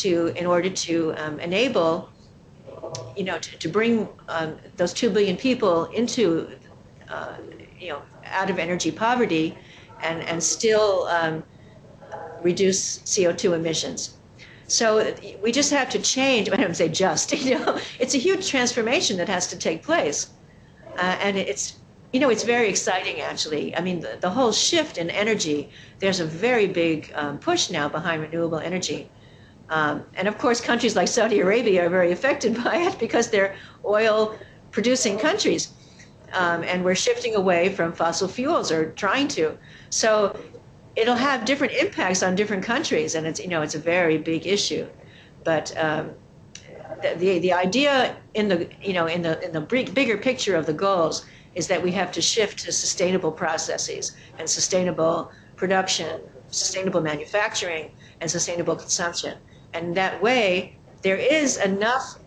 in order to enable, to bring those 2 billion people into, out of energy poverty and still reduce CO2 emissions. So we just have to change. I don't say just, it's a huge transformation that has to take place. And it's You know, it's very exciting, actually. I mean, the whole shift in energy, there's a very big push now behind renewable energy. And of course, countries like Saudi Arabia are very affected by it because they're oil producing countries. And we're shifting away from fossil fuels, or trying to. So it'll have different impacts on different countries, and it's, you know, it's a very big issue. But the idea in the, you know, in the bigger picture of the goals is that we have to shift to sustainable processes and sustainable production, sustainable manufacturing, and sustainable consumption. And that way, there is enough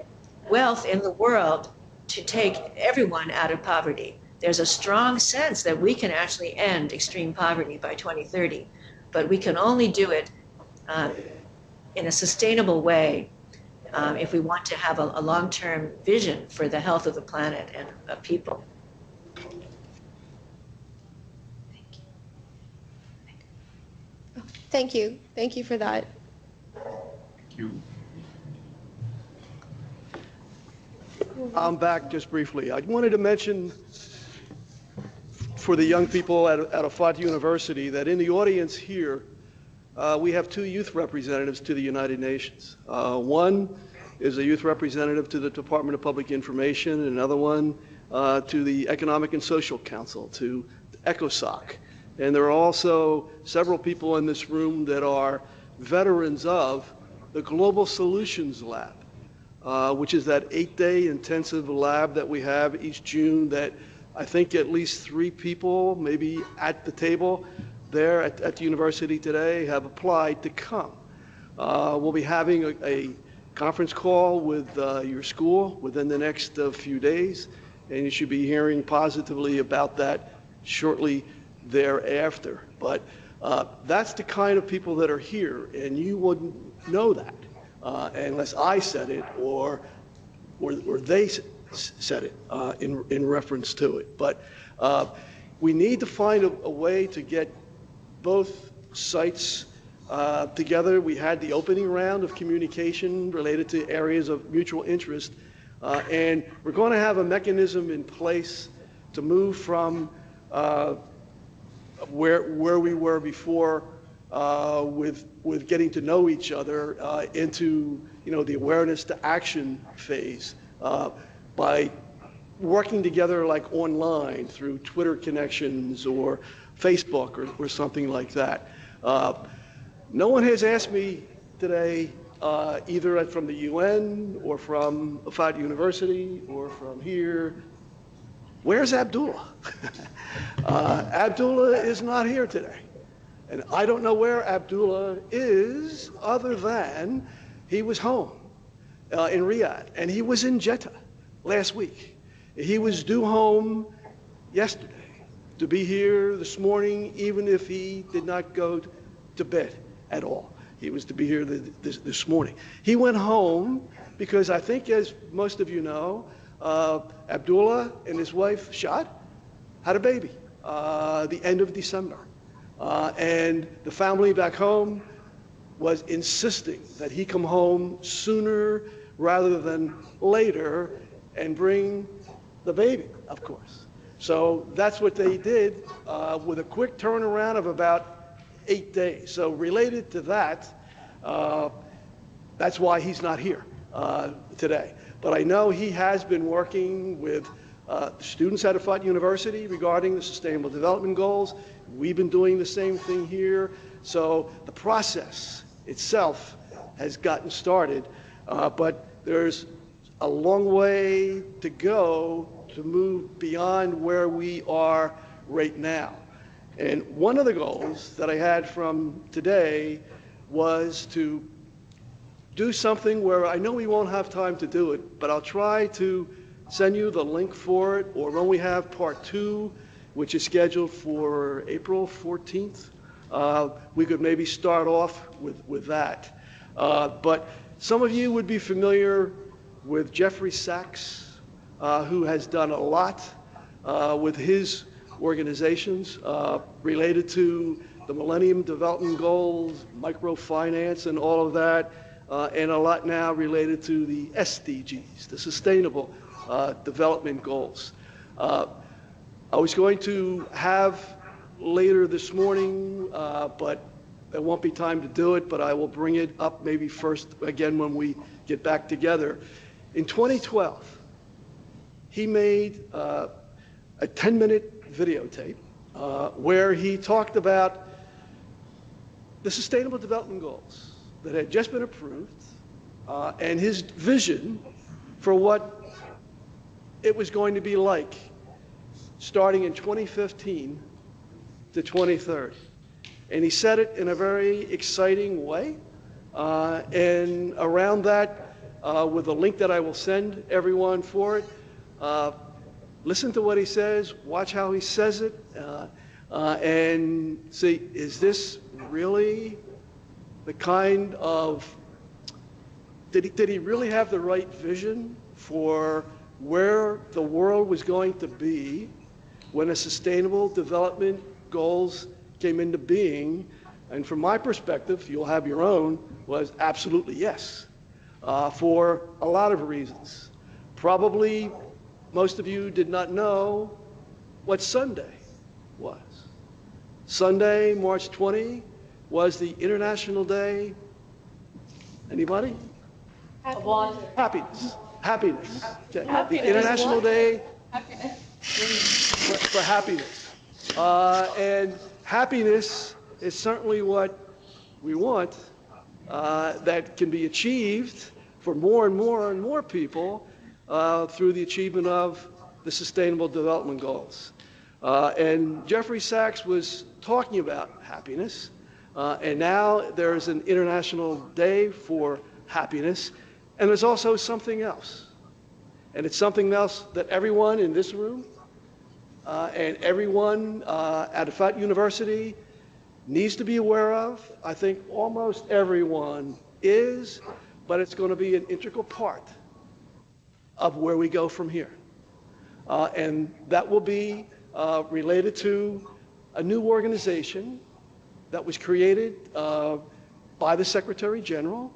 wealth in the world to take everyone out of poverty. There's a strong sense that we can actually end extreme poverty by 2030, but we can only do it in a sustainable way if we want to have a long-term vision for the health of the planet and of people. Thank you. Thank you for that. Thank you. I'm back just briefly. I wanted to mention for the young people at Effat University that in the audience here, we have two youth representatives to the United Nations. One is a youth representative to the Department of Public Information, and another one to the Economic and Social Council, to ECOSOC. And there are also several people in this room that are veterans of the Global Solutions Lab, which is that 8-day intensive lab that we have each June that I think at least 3 people, maybe at the table there at the university today, have applied to come. We'll be having a conference call with your school within the next few days, and you should be hearing positively about that shortly thereafter. But that's the kind of people that are here, and you wouldn't know that unless I said it or they said it in reference to it. But we need to find a way to get both sites together. We had the opening round of communication related to areas of mutual interest, and we're going to have a mechanism in place to move from where we were before with getting to know each other into, you know, the awareness to action phase by working together like online through Twitter connections or Facebook or something like that. No one has asked me today, either from the UN or from Effat University or from here, where's Abdullah? Abdullah is not here today. And I don't know where Abdullah is other than he was home in Riyadh, and he was in Jeddah last week. He was due home yesterday to be here this morning, even if he did not go to bed at all. He was to be here this morning. He went home because I think, as most of you know, Abdullah and his wife, Shad, had a baby the end of December. And the family back home was insisting that he come home sooner rather than later and bring the baby, of course. So that's what they did with a quick turnaround of about 8 days. So related to that, that's why he's not here today. But I know he has been working with students at Effat University regarding the Sustainable Development Goals. We've been doing the same thing here. So the process itself has gotten started, but there's a long way to go to move beyond where we are right now. And one of the goals that I had from today was to do something where I know we won't have time to do it, but I'll try to send you the link for it, or when we have part 2, which is scheduled for April 14th, we could maybe start off with that. But some of you would be familiar with Jeffrey Sachs, who has done a lot with his organizations related to the Millennium Development Goals, microfinance and all of that, and a lot now related to the SDGs, the Sustainable Development Goals. I was going to have later this morning, but there won't be time to do it, but I will bring it up maybe first again when we get back together. In 2012, he made a 10-minute videotape where he talked about the Sustainable Development Goals that had just been approved and his vision for what it was going to be like starting in 2015 to 2030. And he said it in a very exciting way. And around that, with a link that I will send everyone for it, listen to what he says, watch how he says it, and see, is this really the kind of, did he really have the right vision for where the world was going to be when a Sustainable Development Goals came into being? And from my perspective, you'll have your own, was absolutely yes, for a lot of reasons. Probably most of you did not know what Sunday was. Sunday, March 20, was the International Day, anybody? Happiness. Happiness. Okay. The International Day for happiness. And happiness is certainly what we want, that can be achieved for more and more and more people through the achievement of the Sustainable Development Goals. And Jeffrey Sachs was talking about happiness, and now there's an International Day for happiness, and there's also something else. And it's something else that everyone in this room and everyone at Effat University needs to be aware of. I think almost everyone is, but it's going to be an integral part of where we go from here. And that will be related to a new organization that was created by the Secretary General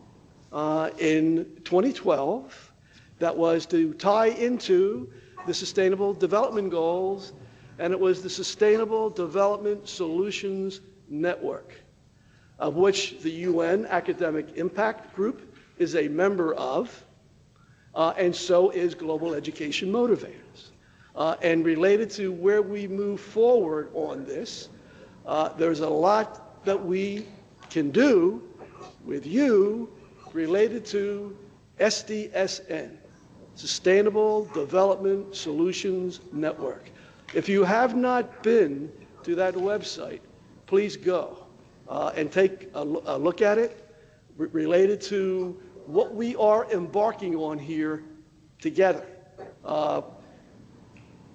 in 2012 that was to tie into the Sustainable Development Goals, and it was the Sustainable Development Solutions Network, of which the UN Academic Impact Group is a member of, and so is Global Education Motivators. And related to where we move forward on this, there's a lot that we can do with you related to SDSN, Sustainable Development Solutions Network. If you have not been to that website, please go and take a look at it related to what we are embarking on here together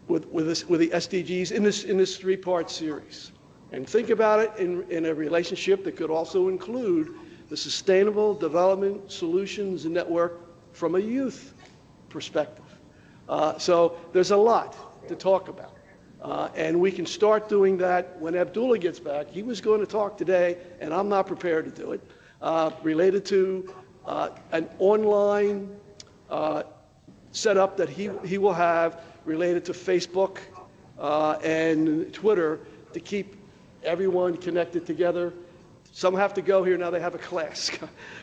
with the SDGs in this three-part series. And think about it in a relationship that could also include the Sustainable Development Solutions Network from a youth perspective. So there's a lot to talk about. And we can start doing that when Abdullah gets back. He was going to talk today, and I'm not prepared to do it, related to an online setup that he will have related to Facebook and Twitter to keep everyone connected together. Some have to go here now. They have a class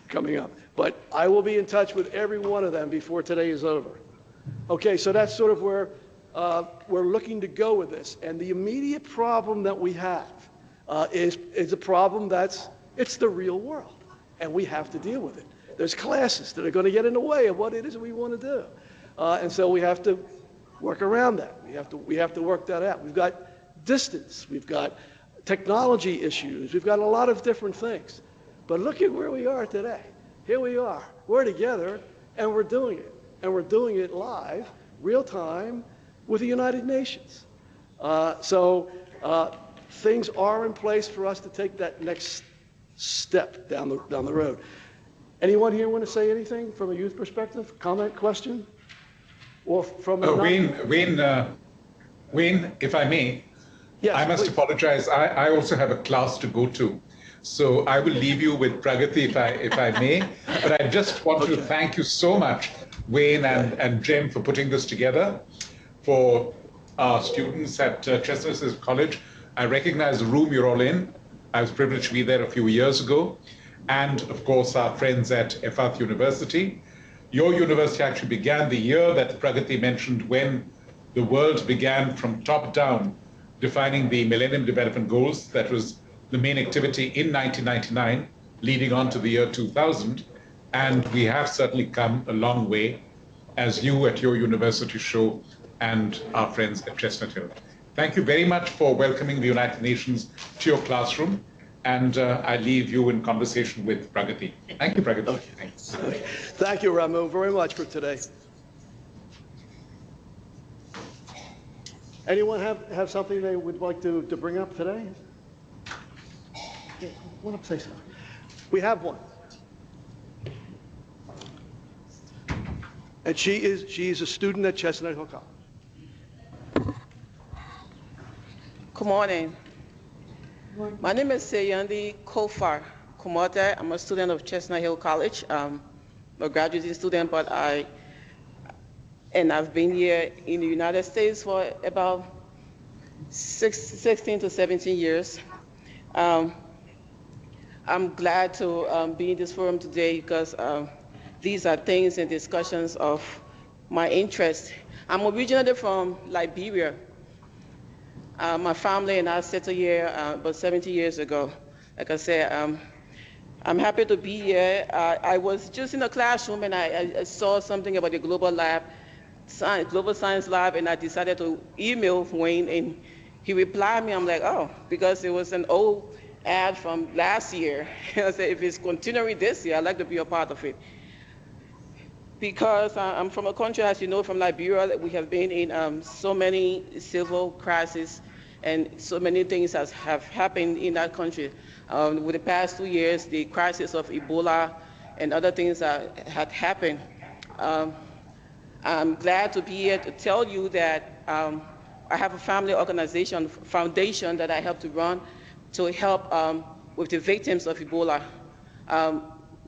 coming up. But I will be in touch with every one of them before today is over. Okay, so that's sort of where we're looking to go with this. And the immediate problem that we have is a problem it's the real world. And we have to deal with it. There's classes that are going to get in the way of what it is we want to do. And so we have to work around that. We have to work that out. We've got distance. We've got technology issues. We've got a lot of different things. But look at where we are today. Here we are. We're together, and we're doing it. And we're doing it live, real time, with the United Nations. So things are in place for us to take that next step down the road. Anyone here want to say anything from a youth perspective? Comment, question? Or from Wayne, if I may, yes, I must apologize. I also have a class to go to. So I will leave you with Pragati if I may. But I just want to thank you so much, Wayne and Jim, for putting this together, for our students at Chestnut College. I recognize the room you're all in. I was privileged to be there a few years ago. And of course, our friends at Effat University. Your university actually began the year that Pragati mentioned, when the world began from top down, defining the Millennium Development Goals. That was the main activity in 1999, leading on to the year 2000. And we have certainly come a long way, as you at your university show, and our friends at Chestnut Hill. Thank you very much for welcoming the United Nations to your classroom. And I leave you in conversation with Pragati. Thank you, Pragati. Okay. Thanks. Thank you, Ramu, very much for today. Anyone have something they would like to bring up today? Yeah, want to say something? We have one. And she is a student at Chestnut Hill College. Good morning. My name is Sayandi Kofar Kumote. I'm a student of Chestnut Hill College. I'm a graduating student, but I've been here in the United States for about 16 to 17 years. I'm glad to be in this forum today because these are things and discussions of my interest. I'm originally from Liberia. My family and I settled here about 70 years ago. Like I said, I'm happy to be here. I was just in a classroom and I saw something about the global science lab, and I decided to email Wayne, and he replied me. I'm like, oh, because it was an old ad from last year. I said, if it's continuing this year, I'd like to be a part of it. Because I'm from a country, as you know, from Liberia, that we have been in so many civil crises, and so many things have happened in that country. With the past 2 years, the crisis of Ebola and other things that had happened. I'm glad to be here to tell you that I have a family organization, foundation that I help to run to help with the victims of Ebola.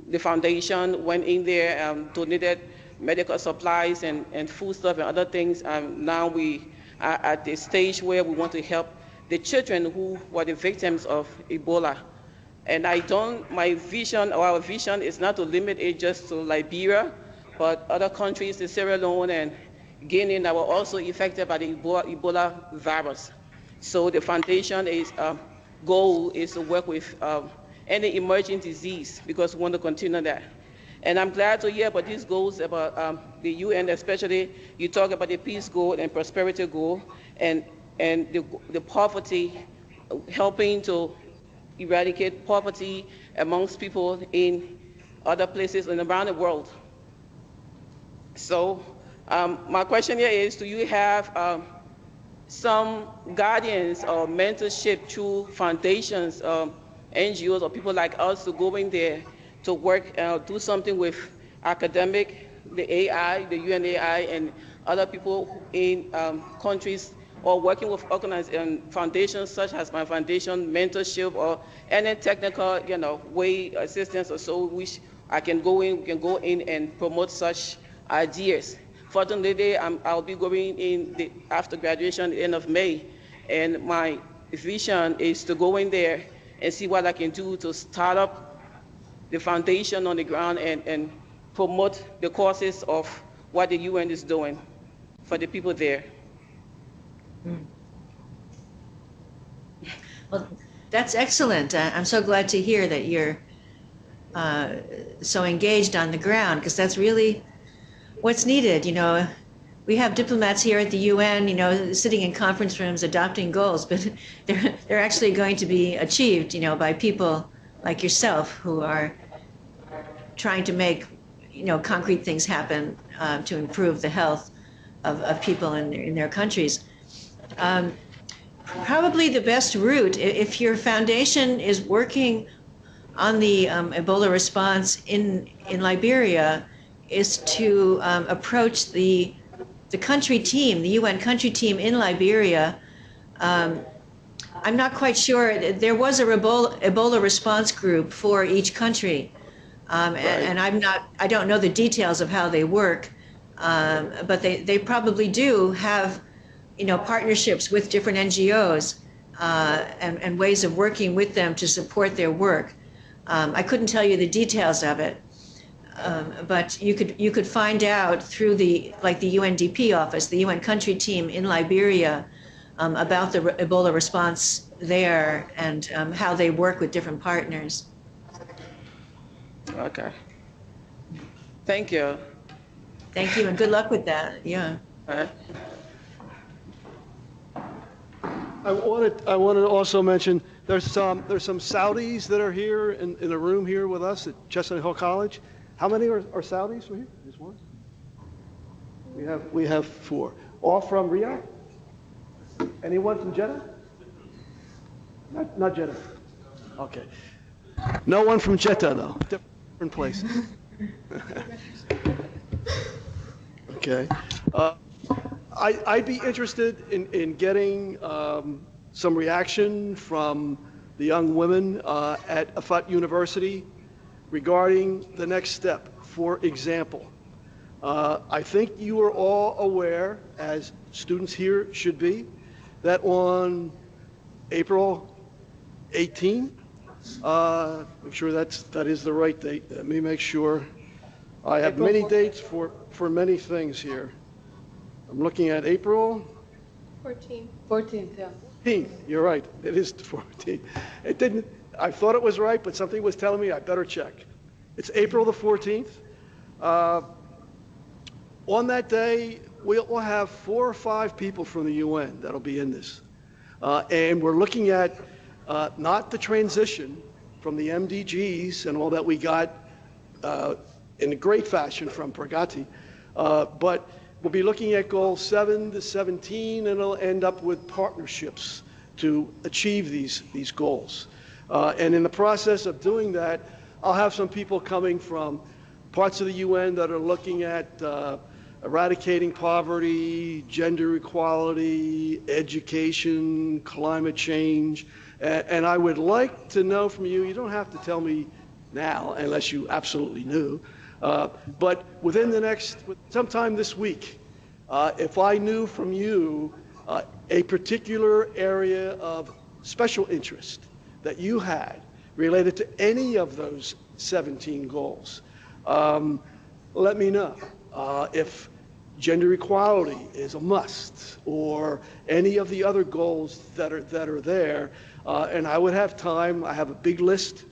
The foundation went in there, donated medical supplies and food stuff and other things. Now we are at the stage where we want to help the children who were the victims of Ebola. And my vision, or our vision, is not to limit it just to Liberia, but other countries, the Sierra Leone and Guinea, that were also affected by the Ebola virus. So the foundation goal is to work with any emerging disease, because we want to continue that. And I'm glad to hear about these goals about the UN, especially you talk about the peace goal and prosperity goal, and the poverty, helping to eradicate poverty amongst people in other places and around the world. So my question here is, do you have some guardians or mentorship through foundations, NGOs or people like us to go in there to work, do something with academic, the AI, the UNAI, and other people in countries, or working with foundations such as my foundation, mentorship, or any technical, way assistance or so, which we can go in and promote such ideas. Fortunately, I'll be going in after graduation, the end of May, and my vision is to go in there and see what I can do to start up the foundation on the ground and promote the causes of what the UN is doing for the people there. Well, that's excellent. I'm so glad to hear that you're so engaged on the ground, because that's really what's needed. We have diplomats here at the UN, sitting in conference rooms adopting goals, but they're actually going to be achieved, by people like yourself who are trying to make, concrete things happen to improve the health of people in their countries. Probably the best route, if your foundation is working on the Ebola response in Liberia, is to approach the country team, the UN country team in Liberia. I'm not quite sure. There was a Ebola response group for each country, and I don't know the details of how they work, but they probably do have partnerships with different NGOs and ways of working with them to support their work. I couldn't tell you the details of it, but you could find out through the UNDP office, the UN country team in Liberia, about the Ebola response there and how they work with different partners. Okay. Thank you. Thank you, and good luck with that. Yeah. All right. I wanted to also mention there's some Saudis that are here in the room here with us at Chestnut Hill College. How many are Saudis from here? Just one. We have 4. All from Riyadh? Anyone from Jeddah? Not Jeddah. Okay. No one from Jeddah though. Different places. Okay. I'd be interested in getting some reaction from the young women at Effat University regarding the next step. For example, I think you are all aware, as students here should be, that on April 18, make sure that is the right date. Let me make sure. I have many dates for many things here. I'm looking at April 14. 14th, yeah. 14th. You're right. It is the 14th. It didn't. I thought it was right, but something was telling me I better check. It's April the 14th. On that day, we'll have 4 or 5 people from the UN that'll be in this, and we're looking at not the transition from the MDGs and all that we got in a great fashion from Pragati, but we'll be looking at goals 7 to 17, and it'll end up with partnerships to achieve these goals. And in the process of doing that, I'll have some people coming from parts of the UN that are looking at eradicating poverty, gender equality, education, climate change. And I would like to know from you, you don't have to tell me now unless you absolutely knew, but within the next, sometime this week, if I knew from you a particular area of special interest that you had related to any of those 17 goals, let me know. If gender equality is a must, or any of the other goals that are there, and I would have time. I have a big list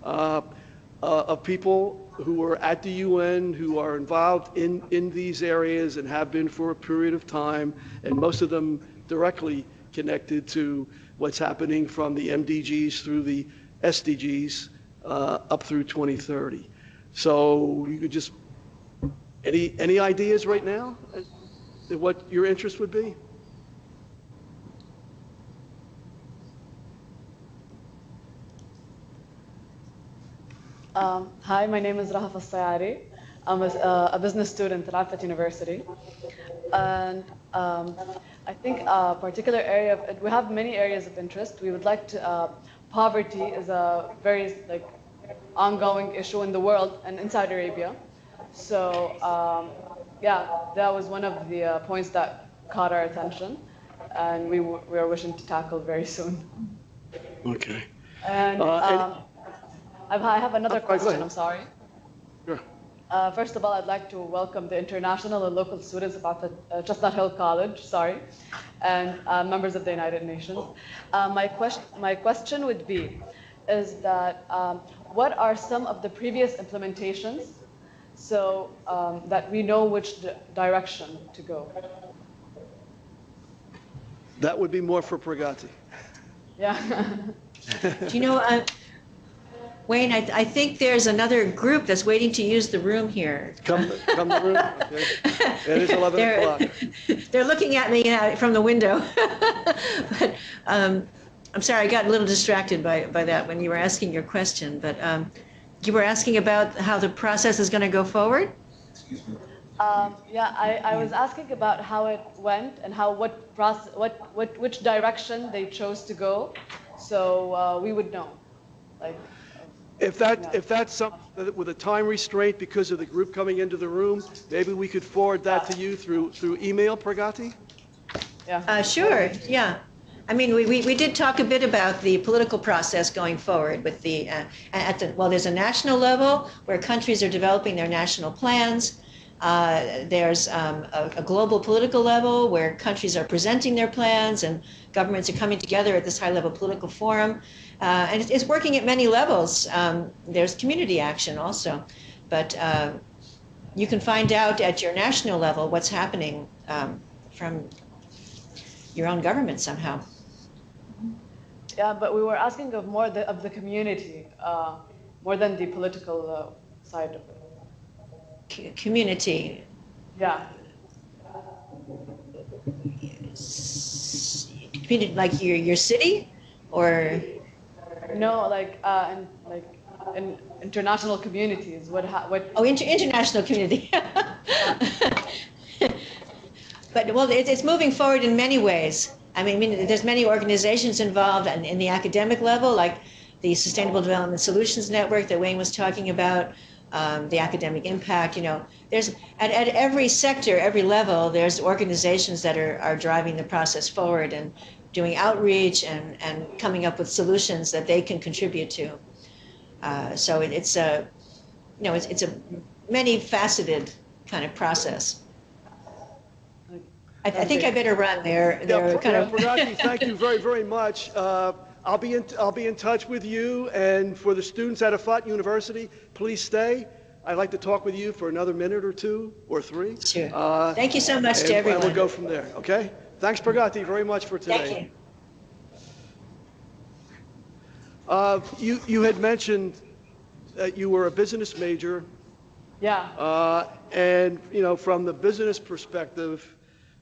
of people who are at the UN who are involved in these areas and have been for a period of time, and most of them directly connected to what's happening from the MDGs through the SDGs up through 2030. So you could just, any ideas right now as to what your interest would be? Hi, my name is Raha Fassayari. I'm a business student at Effat University. And I think a particular area, we have many areas of interest. We would like to, poverty is a very ongoing issue in the world and in Saudi Arabia. So yeah, that was one of the points that caught our attention, and we are wishing to tackle very soon. Okay. And I have another question, I'm sorry. Sure. First of all, I'd like to welcome the international and local students of Chestnut Hill College, and members of the United Nations. My question would be, is that what are some of the previous implementations so that we know which direction to go? That would be more for Pragati. Yeah. Do you know, Wayne, I think there's another group that's waiting to use the room here. Come to the room. Okay. It is 11 o'clock. They're looking at me from the window. But I'm sorry, I got a little distracted by that when you were asking your question. But you were asking about how the process is going to go forward? Yeah, I was asking about how it went and how which direction they chose to go, so we would know. If that's something with a time restraint because of the group coming into the room, maybe we could forward that to you through email, Pragati? Yeah. Sure, yeah. I mean, we did talk a bit about the political process going forward with the, well, there's a national level where countries are developing their national plans. There's a global political level where countries are presenting their plans and governments are coming together at this high-level political forum. And it's working at many levels. There's community action also. But you can find out at your national level what's happening from your own government somehow. Yeah, but we were asking of more of the community, more than the political side of it. Community. Yeah. Community, like your city, or No, in international communities. What? oh, international community. But well, it's moving forward in many ways. I mean, there's many organizations involved in the academic level, like the Sustainable Development Solutions Network that Wayne was talking about, the academic impact. You know, there's at every sector, every level, there's organizations that are driving the process forward and doing outreach and coming up with solutions that they can contribute to. So it's a, you know, it's a many-faceted kind of process. I think I better run there. Pragati, thank you very, very much. I'll be in touch with you, and for the students at Effat University, please stay. I'd like to talk with you for another minute or two or three. Sure. Thank you so much to everyone. And we'll go from there. Okay. Thanks, Pragati, very much for today. Thank you. You had mentioned that you were a business major. Yeah. And you know, from the business perspective,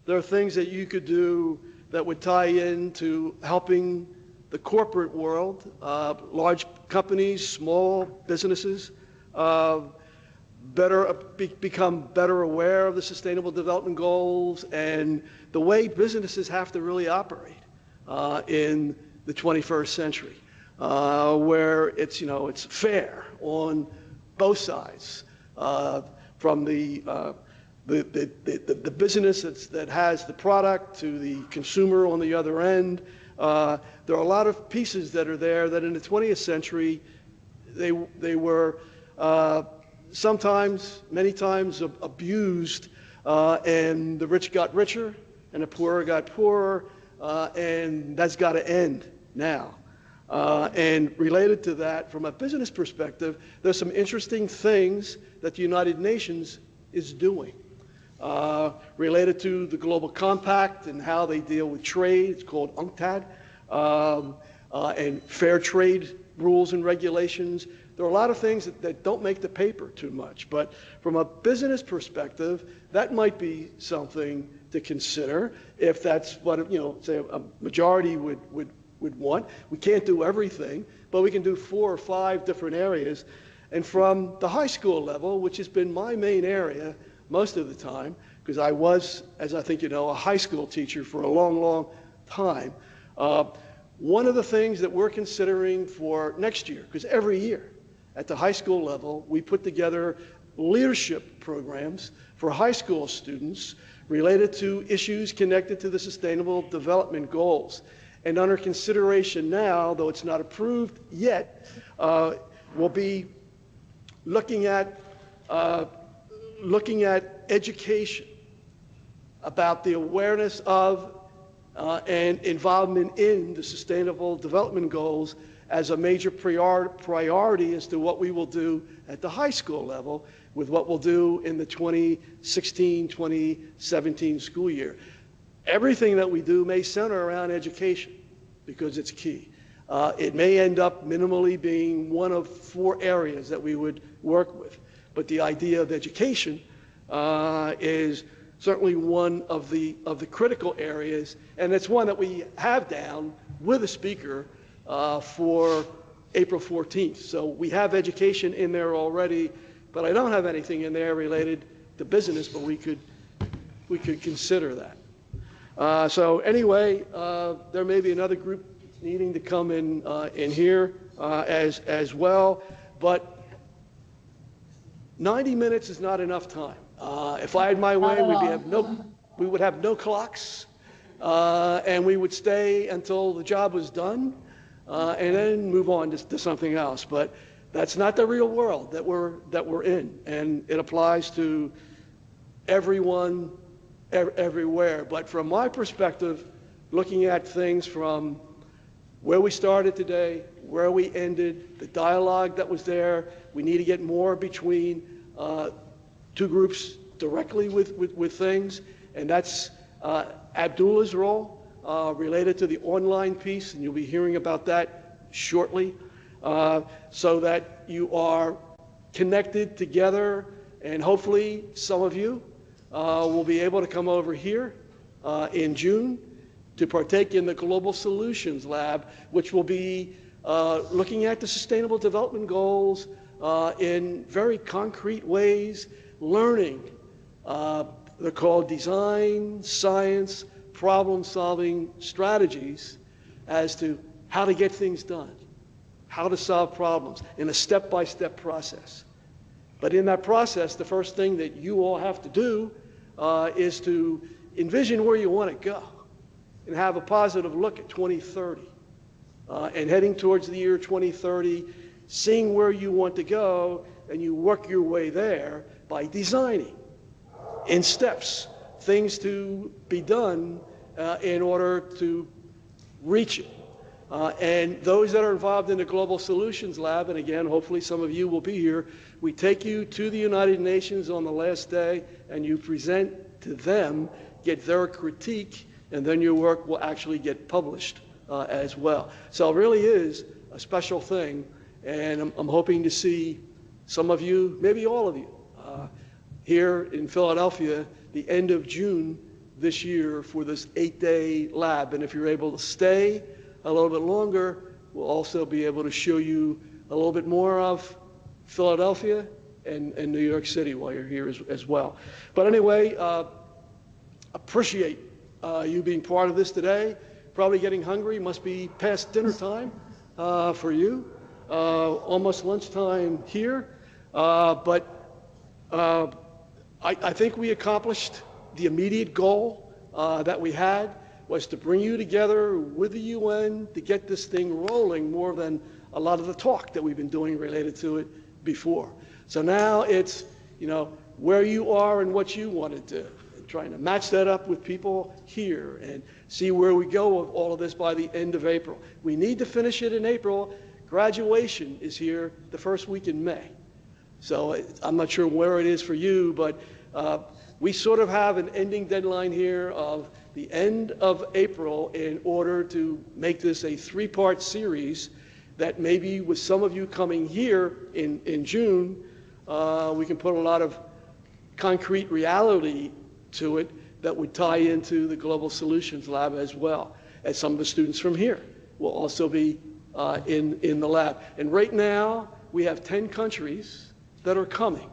there are things that you could do that would tie into helping the corporate world, large companies, small businesses, become better aware of the Sustainable Development Goals and the way businesses have to really operate in the 21st century, where it's, you know, it's fair on both sides, from the business that has the product to the consumer on the other end. There are a lot of pieces that are there that in the 20th century, they were sometimes, many times abused, and the rich got richer and the poor got poorer, and that's got to end now. And related to that, from a business perspective, there's some interesting things that the United Nations is doing. Related to the Global Compact and how they deal with trade. It's called UNCTAD, and fair trade rules and regulations. There are a lot of things that don't make the paper too much, but from a business perspective, that might be something to consider if that's what, you know, say a majority would want. We can't do everything, but we can do 4 or 5 different areas. And from the high school level, which has been my main area most of the time, because I was, as I think you know, a high school teacher for a long, long time. One of the things that we're considering for next year, because every year at the high school level, we put together leadership programs for high school students related to issues connected to the Sustainable Development Goals. And under consideration now, though it's not approved yet, we'll be looking at education about the awareness of and involvement in the Sustainable Development Goals as a major priority as to what we will do at the high school level with what we'll do in the 2016-2017 school year. Everything that we do may center around education because it's key. It may end up minimally being one of 4 areas that we would work with. But the idea of education is certainly one of the critical areas, and it's one that we have down with a speaker for April 14th. So we have education in there already, but I don't have anything in there related to business, but we could consider that. So anyway, there may be another group needing to come in here as well, but 90 minutes is not enough time. If I had my way, we would have no clocks, and we would stay until the job was done, and then move on to something else. But that's not the real world that we're in, and it applies to everyone, everywhere. But from my perspective, looking at things from where we started today, where we ended, the dialogue that was there, we need to get more between two groups directly with things, and that's Abdullah's role related to the online piece, and you'll be hearing about that shortly, so that you are connected together, and hopefully some of you will be able to come over here in June to partake in the Global Solutions Lab, which will be looking at the Sustainable Development Goals in very concrete ways, learning. They're called design, science, problem-solving strategies as to how to get things done, how to solve problems in a step-by-step process. But in that process, the first thing that you all have to do is to envision where you want to go and have a positive look at 2030. And heading towards the year 2030, seeing where you want to go, and you work your way there by designing in steps, things to be done in order to reach it. And those that are involved in the Global Solutions Lab, and again, hopefully some of you will be here, we take you to the United Nations on the last day, and you present to them, get their critique, and then your work will actually get published as well. So it really is a special thing, and I'm hoping to see some of you, maybe all of you, here in Philadelphia the end of June this year for this 8-day lab. And if you're able to stay a little bit longer, we'll also be able to show you a little bit more of Philadelphia and New York City while you're here as well. But anyway, appreciate you being part of this today. Probably getting hungry, must be past dinner time for you, almost lunchtime here. But I think we accomplished the immediate goal that we had, was to bring you together with the UN to get this thing rolling more than a lot of the talk that we've been doing related to it before. So now it's, where you are and what you want to do, and trying to match that up with people here and see where we go with all of this by the end of April. We need to finish it in April. Graduation is here the first week in May. So I'm not sure where it is for you, but we sort of have an ending deadline here of the end of April in order to make this a 3-part series that maybe with some of you coming here in June, we can put a lot of concrete reality to it that would tie into the Global Solutions Lab as well, as some of the students from here will also be in the lab. And right now, we have 10 countries that are coming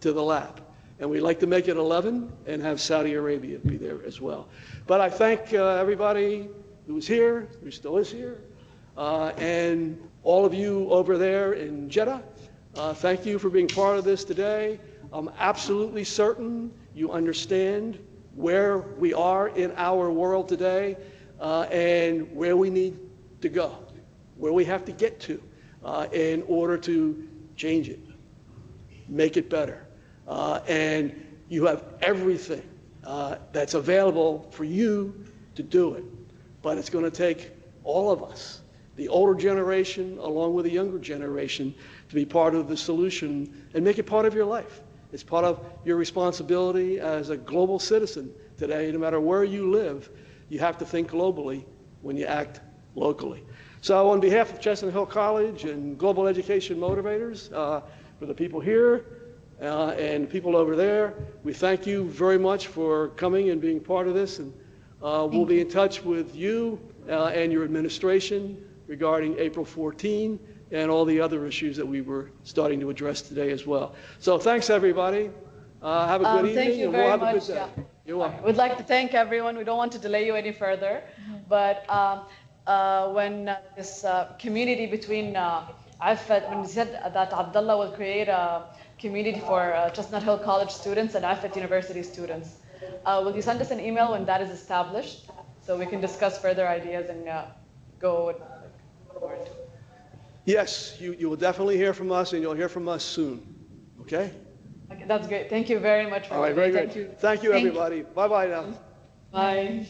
to the lab. And we'd like to make it 11 and have Saudi Arabia be there as well. But I thank everybody who was here, who still is here, and all of you over there in Jeddah. Thank you for being part of this today. I'm absolutely certain you understand where we are in our world today and where we need to go, where we have to get to in order to change it, make it better. And you have everything that's available for you to do it. But it's going to take all of us, the older generation along with the younger generation, to be part of the solution and make it part of your life. It's part of your responsibility as a global citizen today. No matter where you live, you have to think globally when you act locally. So on behalf of Chestnut Hill College and Global Education Motivators, for the people here, and people over there, we thank you very much for coming and being part of this, and we'll be in touch with you and your administration regarding April 14 and all the other issues that we were starting to address today as well. So thanks everybody. Have a good evening. Thank you and very we'll have much. a good day. Yeah. You're welcome. We'd like to thank everyone. We don't want to delay you any further, but when this community between Effat, when we said that Abdullah will create a community for Chestnut Hill College students and Effat University students. Will you send us an email when that is established? so we can discuss further ideas and go forward. Yes, you will definitely hear from us, and you'll hear from us soon. Okay? Okay, that's great. Thank you very much for All right, very Thank good. you. Thank you, Thank you. everybody. Bye-bye now. Bye.